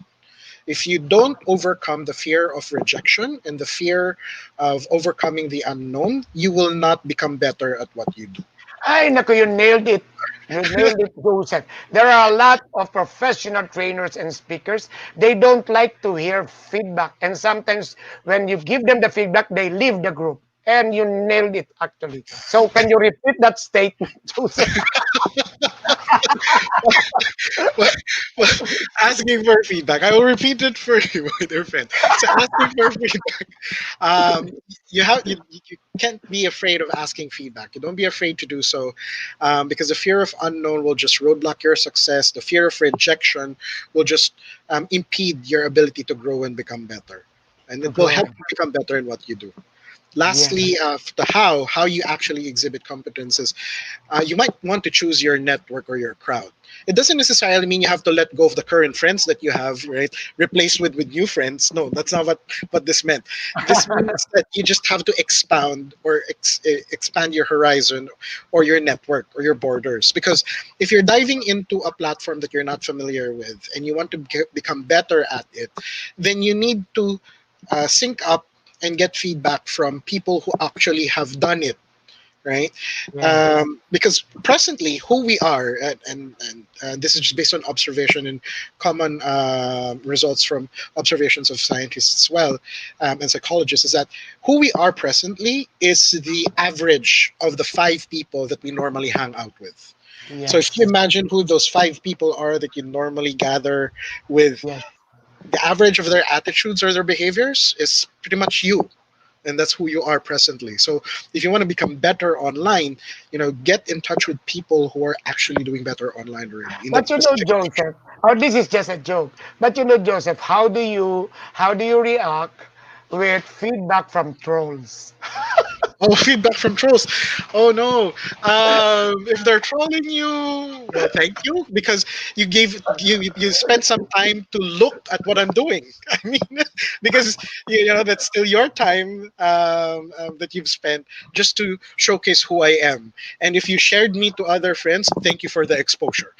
If you don't overcome the fear of rejection and the fear of overcoming the unknown, you will not become better at what you do. Ay, naku, you nailed it. You nailed it, Joseph. There are a lot of professional trainers and speakers. They don't like to hear feedback. And sometimes when you give them the feedback, they leave the group. And you nailed it, actually. So can you repeat that statement, Joseph? Well, well, asking for feedback. I will repeat it for you, my dear friend. So asking for feedback. Um, you can't be afraid of asking feedback. You don't be afraid to do so, because the fear of unknown will just roadblock your success. The fear of rejection will just impede your ability to grow and become better, and To it will grow. help you become better in what you do. Yeah. Lastly, the how you actually exhibit competences. You might want to choose your network or your crowd. It doesn't necessarily mean you have to let go of the current friends that you have, right? Replaced with new friends. No, that's not what this meant. This means that you just have to expound or expand your horizon or your network or your borders. Because if you're diving into a platform that you're not familiar with and you want to become better at it, then you need to sync up and get feedback from people who actually have done it, right? Yes. Because presently, who we are, and this is just based on observation and common results from observations of scientists as well, and psychologists, is that who we are presently is the average of the five people that we normally hang out with. So if you Yes. imagine who those five people are that you normally gather with, Yes. the average of their attitudes or their behaviors is pretty much you, and that's who you are presently. So if you want to become better online, get in touch with people who are actually doing better online already in that But you know, specific niche. Joseph, or this is just a joke. But you know, Joseph, how do you react with feedback from trolls? Oh, feedback from trolls. Oh no. If they're trolling you, well, thank you, because you spent some time to look at what I'm doing. I mean, because that's still your time, that you've spent just to showcase who I am. And if you shared me to other friends, thank you for the exposure.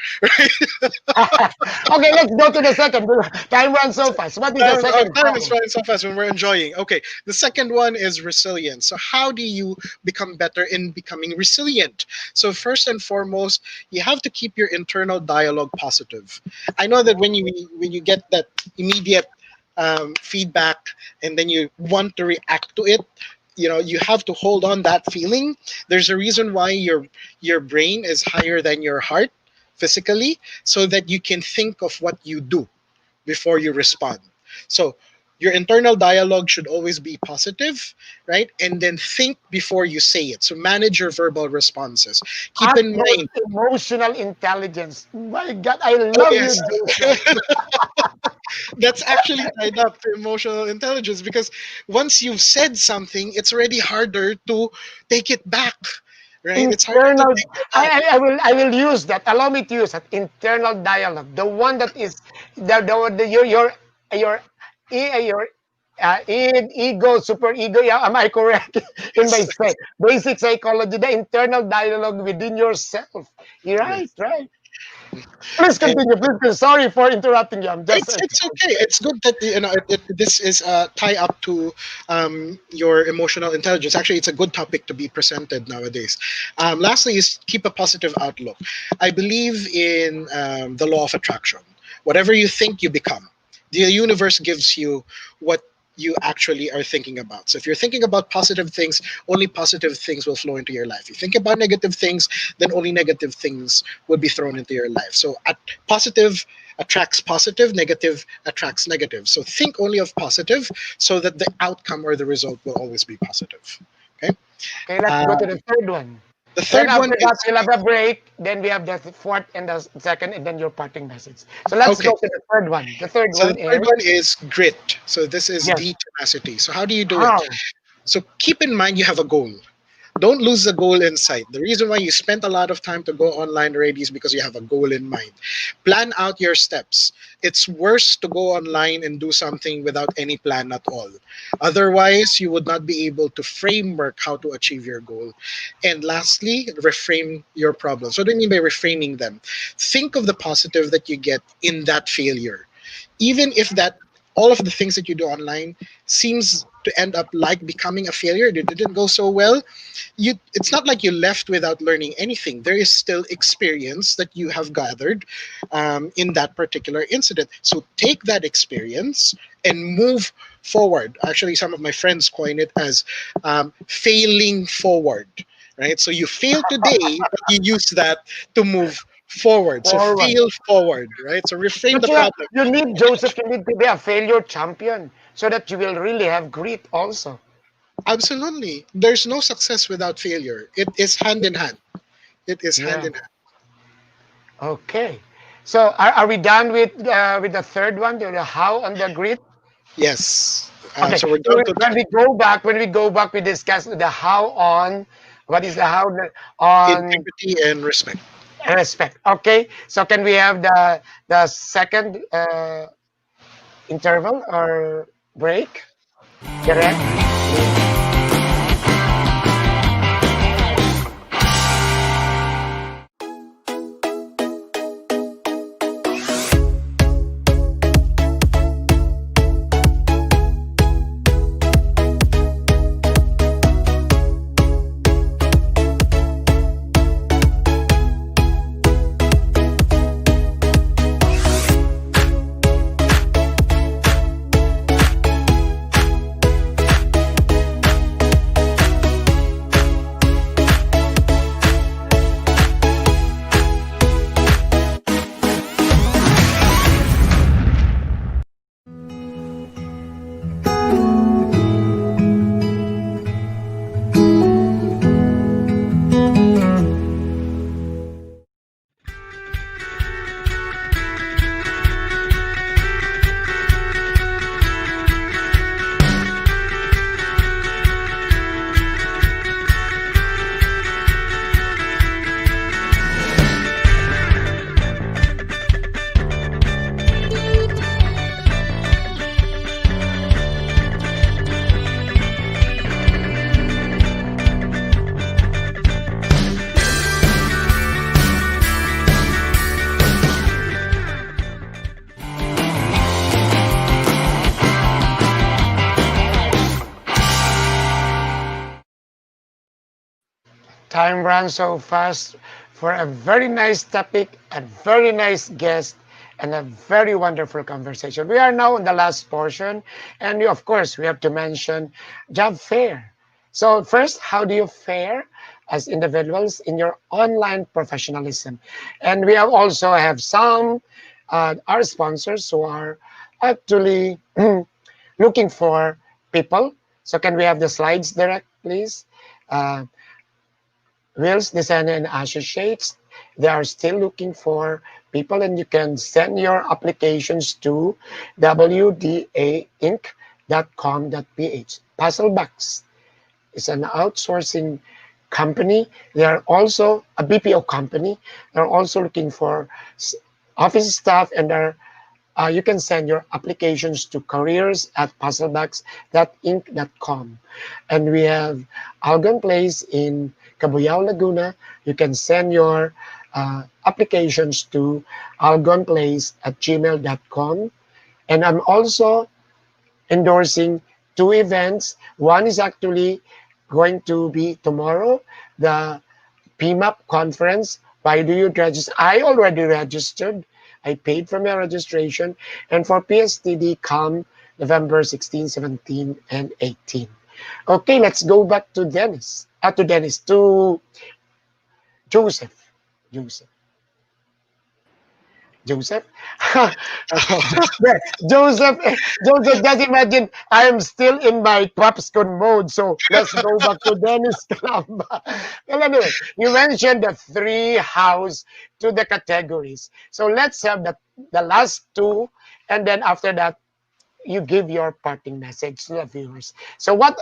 Okay, let's go to the second. Time runs so fast. What is the Our second time is problem? flying so fast when we're enjoying. Okay, the second one is resilience. So, how do you become better in becoming resilient? So, first and foremost, you have to keep your internal dialogue positive. I know that when you get that immediate feedback and then you want to react to it, you have to hold on that feeling. There's a reason why your brain is higher than your heart physically, so that you can think of what you do before you respond. So your internal dialogue should always be positive, right? And then think before you say it. So manage your verbal responses. Keep Act in with mind, emotional intelligence. My God, I oh love you, yes, Joseph. that's actually tied up to emotional intelligence, because once you've said something, it's already harder to take it back, right? It's harder to Internal. take it I, back. I will use that. Allow me to use that internal dialogue. The one that is the your ego, super ego. Yeah, am I correct in my Yes, say basic psychology? The internal dialogue within yourself. You're yes. right, right. Please continue. Please continue. Sorry for interrupting you. I'm just. It's okay. It's good that this is tie up to your emotional intelligence. Actually, it's a good topic to be presented nowadays. Lastly, is keep a positive outlook. I believe in the law of attraction. Whatever you think, you become. The universe gives you what you actually are thinking about. So if you're thinking about positive things, only positive things will flow into your life. If you think about negative things, then only negative things will be thrown into your life. So positive attracts positive, negative attracts negative. So think only of positive, so that the outcome or the result will always be positive. Okay. Okay, let's go Uh, to the third one. the Then third one after that, is we'll have a break. Then we have the fourth and the second, and then your parting message. So let's okay. go to the third one. The third So the one third is one is grit. So this is yes. the tenacity. So how do you do it? How? So keep in mind you have a goal. Don't lose the goal in sight. The reason why you spent a lot of time to go online already is because you have a goal in mind. Plan out your steps. It's worse to go online and do something without any plan at all. Otherwise, you would not be able to framework how to achieve your goal. And lastly, reframe your problems. What do I mean by reframing them? Think of the positive that you get in that failure. Even if that all of the things that you do online seems to end up like becoming a failure, it didn't go so well, it's not like you left without learning anything. There is still experience that you have gathered in that particular incident. So take that experience and move forward. Actually, some of my friends coin it as failing forward, right? So you fail today, but you use that to move forward. So Forward. fail forward, right? So reframe But the problem. you need, Joseph, you need to be a failure champion so that you will really have grit also. Absolutely. There's no success without failure. It is hand in hand. It is hand Yeah. in hand. Okay. So are we done with the third one, the how and the grit? Yes. Okay. So we're So down to when we go back, we discuss the how on what is the how on integrity and respect. respect. Okay. So can we have the second interval or break? Correct. Time runs so fast for a very nice topic, a very nice guest, and a very wonderful conversation. We are now in the last portion, and of course, we have to mention job fair. So, first, how do you fare as individuals in your online professionalism? And we have also have some our sponsors who are actually looking for people. So, can we have the slides direct, please? Uh, Wills Designer and Associates. They are still looking for people, and you can send your applications to wdainc.com.ph. Puzzlebox is an outsourcing company. They are also a BPO company. They're also looking for office staff, and you can send your applications to careers at puzzlebox.inc.com. And we have Algon Place in Cabuyao, Laguna. You can send your applications to algonplace@gmail.com. And I'm also endorsing two events. One is actually going to be tomorrow, the PMAP conference. Why do you register? I already registered. I paid for my registration. And for PSTD, come November 16, 17, and 18. Okay, let's go back to Dennis. To Joseph. Joseph. Joseph? Joseph, Joseph, just imagine I am still in my popscon mode. So let's go back to Dennis Calamba. Well, anyway, you mentioned the three house to the categories. So let's have the last two, and then after that, you give your parting message to the viewers. So what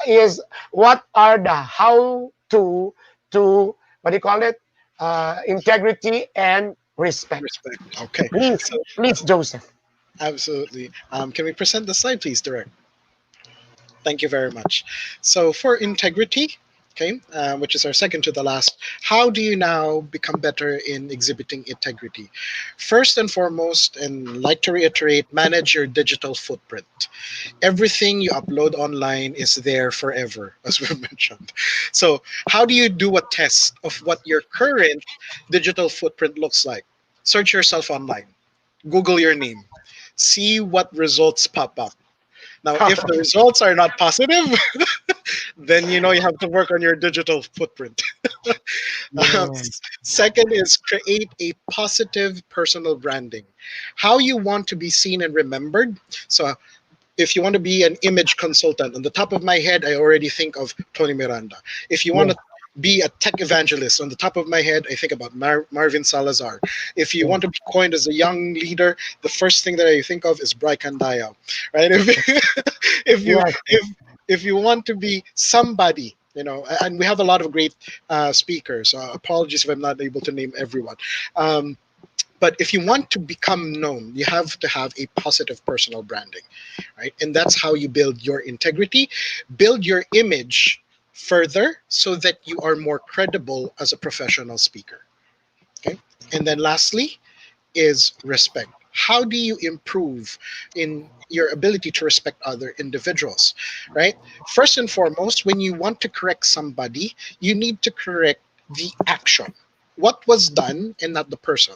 are the how to to what do you call it? Integrity and respect. Respect. Okay. Please, So please, Joseph. absolutely. Can we present the slide, please, Direct? Thank you very much. So for integrity, okay, which is our second to the last, how do you now become better in exhibiting integrity? First and foremost, and like to reiterate, manage your digital footprint. Everything you upload online is there forever, as we mentioned. So how do you do a test of what your current digital footprint looks like? Search yourself online. Google your name. See what results pop up. Now, if the results are not positive, then you know you have to work on your digital footprint. Yes. Second is create a positive personal branding. How you want to be seen and remembered. So, if you want to be an image consultant, on the top of my head, I already think of Tony Miranda. If you want Yes. to be a tech evangelist, on the top of my head, I think about Marvin Salazar. If you Yes. want to be coined as a young leader, the first thing that I think of is Bry Candaya, right? If you Yes. if you want to be somebody, and we have a lot of great speakers. Apologies if I'm not able to name everyone. Um, but if you want to become known, you have to have a positive personal branding, right? And that's how you build your integrity, build your image further so that you are more credible as a professional speaker. Okay. And then lastly is respect. How do you improve in your ability to respect other individuals, right? First and foremost, when you want to correct somebody, you need to correct the action. What was done and not the person.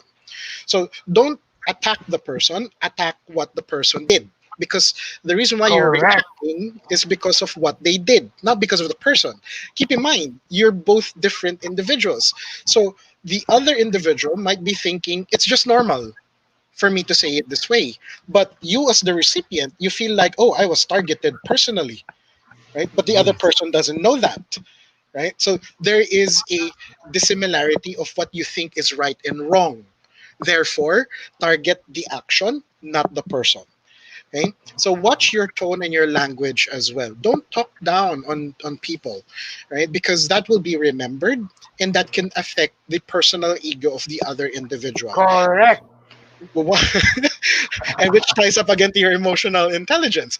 So don't attack the person, attack what the person did. Because the reason why you're Correct. reacting is because of what they did, not because of the person. Keep in mind, you're both different individuals. So the other individual might be thinking it's just normal for me to say it this way. But you, as the recipient, you feel like, oh, I was targeted personally, right? But the other Yes. person doesn't know that, right? So there is a dissimilarity of what you think is right and wrong. Therefore, target the action, not the person. Okay? So watch your tone and your language as well. Don't talk down on people, right? Because that will be remembered and that can affect the personal ego of the other individual. Correct. Well, and which ties up again to your emotional intelligence.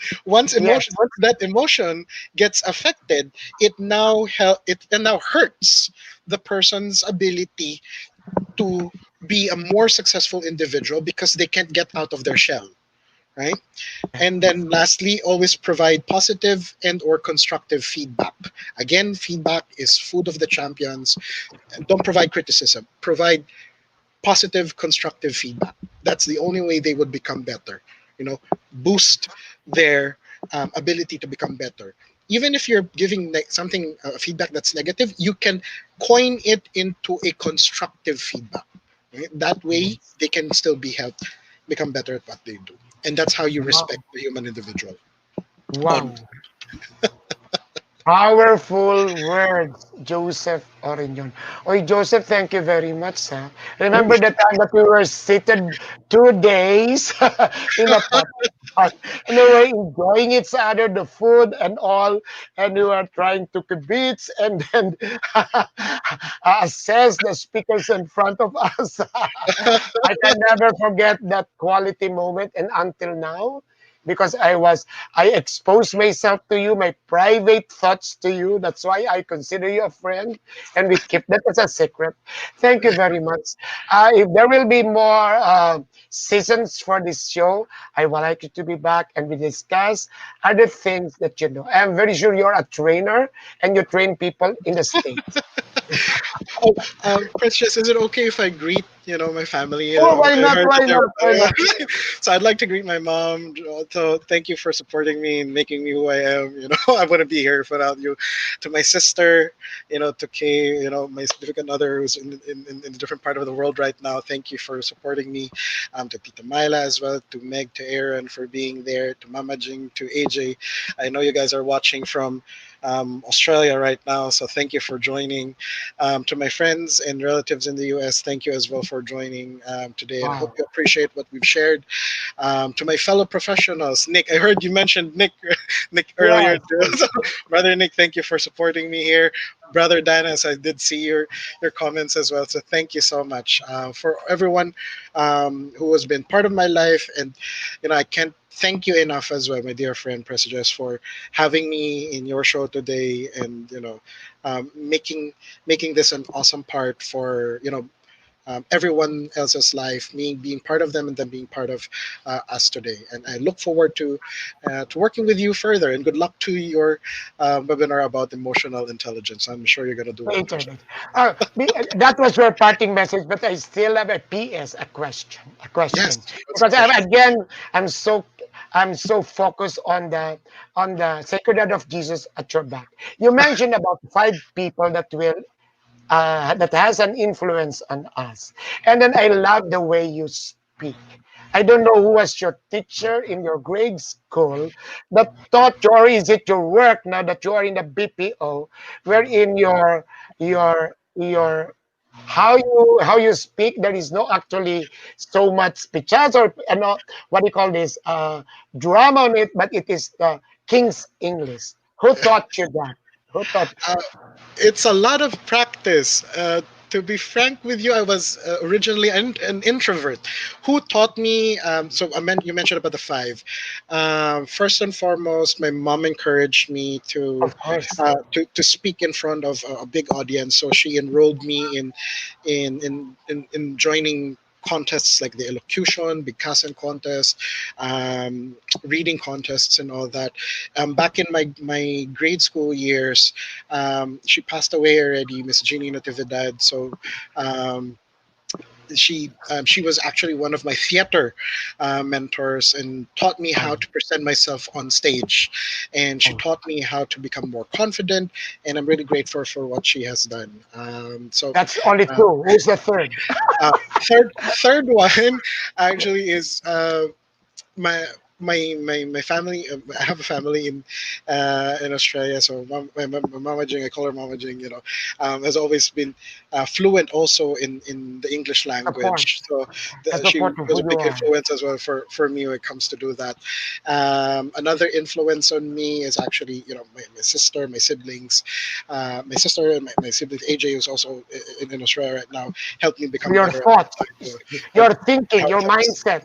Yes. Once that emotion gets affected, it now hurts the person's ability to be a more successful individual because they can't get out of their shell, right? And then lastly, always provide positive and or constructive feedback. Again, feedback is food of the champions. Don't provide criticism, provide positive constructive feedback. That's the only way they would become better, boost their ability to become better. Even if you're giving something feedback that's negative, you can coin it into a constructive feedback, right? That way they can still be helped become better at what they do, and that's how you Wow. respect the human individual. On Wow. Powerful words, Joseph Orinion. Oy, Joseph, thank you very much. Sir. Remember the time that we were seated 2 days in a pot and we were enjoying each other, the food and all, and we were trying to kibitz and then assess the speakers in front of us. I can never forget that quality moment, and until now, because I exposed myself to you, my private thoughts to you. That's why I consider you a friend, and we keep that as a secret. Thank you very much. If there will be more seasons for this show, I would like you to be back and we discuss other things that you know. I'm very sure you're a trainer and you train people in the States. Oh, Precious, is it okay if I greet, my family? Oh, why I not? heard Why that not? Why not? so I'd like to greet my mom. So thank you for supporting me and making me who I am. I wouldn't be here without you. To my sister, to Kay, my significant other who's in a different part of the world right now. Thank you for supporting me. To Tita Myla as well, to Meg, to Aaron for being there, to Mama Jing, to AJ. I know you guys are watching from Australia right now, so thank you for joining. To my friends and relatives in the US, thank you as well for for joining today, and I hope Wow. you appreciate what we've shared. To my fellow professionals, Nick, I heard you mentioned Nick, Nick earlier Yes, too. yes. So, brother Nick, thank you for supporting me here. Brother Dennis, I did see your comments as well. So thank you so much for everyone who has been part of my life, and I can't thank you enough as well, my dear friend Prestigious, for having me in your show today, and making this an awesome part for everyone else's life, me being part of them and them being part of us today. And I look forward to working with you further. And good luck to your webinar about emotional intelligence. I'm sure you're going to do Later, wonders. later. That was your parting message, but I still have a PS, a question, a Yes, question. what's the Because question? again, I'm so I'm so focused on the Sacred Heart of Jesus at your back. You mentioned about five people that has an influence on us. And then I love the way you speak. I don't know who was your teacher in your grade school that taught you, or is it your work now that you are in the BPO, wherein your how you speak, there is no actually so much speeches or what do you call this drama on it, but it is King's English. Who taught you that? Who taught? Uh, it's a lot of practice. To be frank with you, I was originally an introvert. Who taught me? You mentioned about the five. First and foremost, my mom encouraged me Of course. to speak in front of a big audience. So she enrolled me in joining contests like the elocution, big Bigkasan contest, reading contests, and all that. Back in my grade school years, she passed away already, Miss Jeannie Natividad. So um, she was actually one of my theater mentors, and taught me how Oh, to present myself on stage, and she oh. taught me how to become more confident. And I'm really grateful for what she has done. That's only Uh, two. Who's the third? uh, third one actually is my my family. I have a family in Australia, so my Mama Jing, I call her Mama Jing. Has always been fluent also in the English Support. language. So The she support of was who a you big are. influence as well for me when it comes to do that. Another influence on me is actually my sister, my siblings, my sister and my sibling AJ, who's also in Australia right now, helped me become Your better at thought, help, your thinking, your helps. mindset.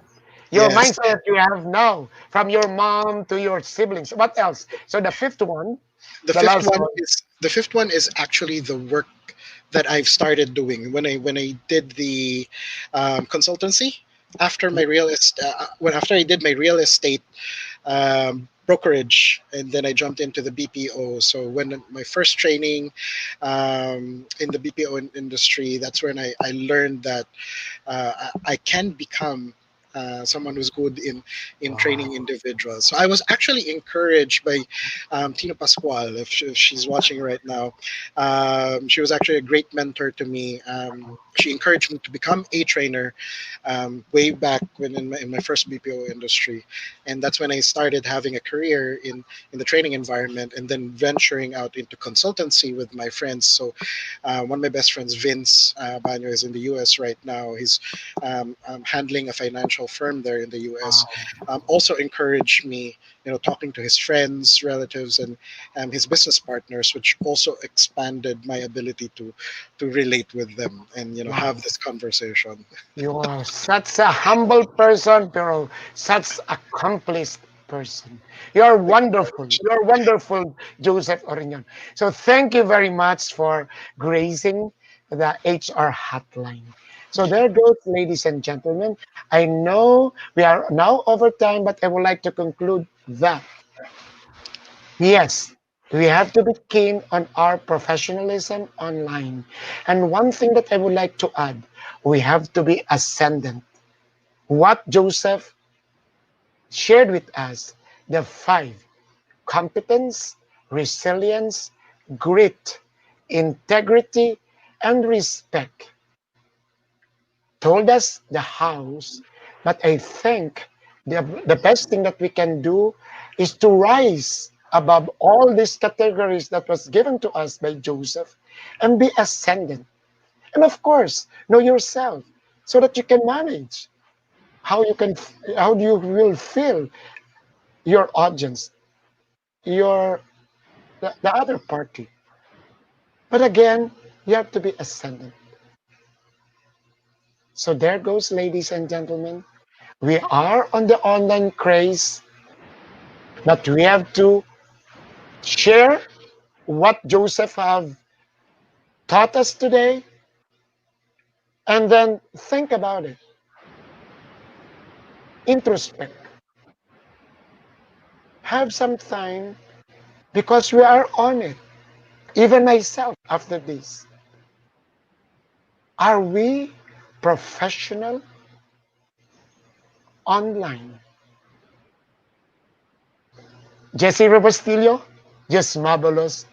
Your Yes. mindset that you have now from your mom to your siblings. What else? So the fifth one, the the fifth last one one. is the fifth one is actually the work that I've started doing when I did the consultancy after my real estate. When after I did my real estate brokerage, and then I jumped into the BPO. So when my first training in the BPO industry, that's when I learned that I can become someone who's good in training Wow. individuals. So I was actually encouraged by Tina Pascual, if she's watching right now. She was actually a great mentor to me. She encouraged me to become a trainer way back when in my first BPO industry, and that's when I started having a career in the training environment, and then venturing out into consultancy with my friends. So one of my best friends, Vince Banyo, is in the US right now. He's handling a financial firm there in the US. Wow. Also encouraged me, talking to his friends, relatives, and his business partners, which also expanded my ability to relate with them and have Wow. this conversation. You are such a humble person, pero such accomplished person. You're Thank you wonderful. You're wonderful, Joseph Orinion. So thank you very much for gracing the HR hotline. So there goes, ladies and gentlemen. I know we are now over time, but I would like to conclude that yes, we have to be keen on our professionalism online. And one thing that I would like to add, we have to be ascendant. What Joseph shared with us, the five: competence, resilience, grit, integrity, and respect. Told us the hows, but I think the best thing that we can do is to rise above all these categories that was given to us by Joseph and be ascendant. And of course, know yourself. so that you can manage how you can, how you will feel your audience, your the other party. But again, you have to be ascendant. So there goes, ladies and gentlemen. We are on the online craze, but we have to share what Joseph have taught us today, and then think about it, introspect, have some time, because we are on it. Even myself, after this, are we professional online? Jesse Rebustillo, just marvelous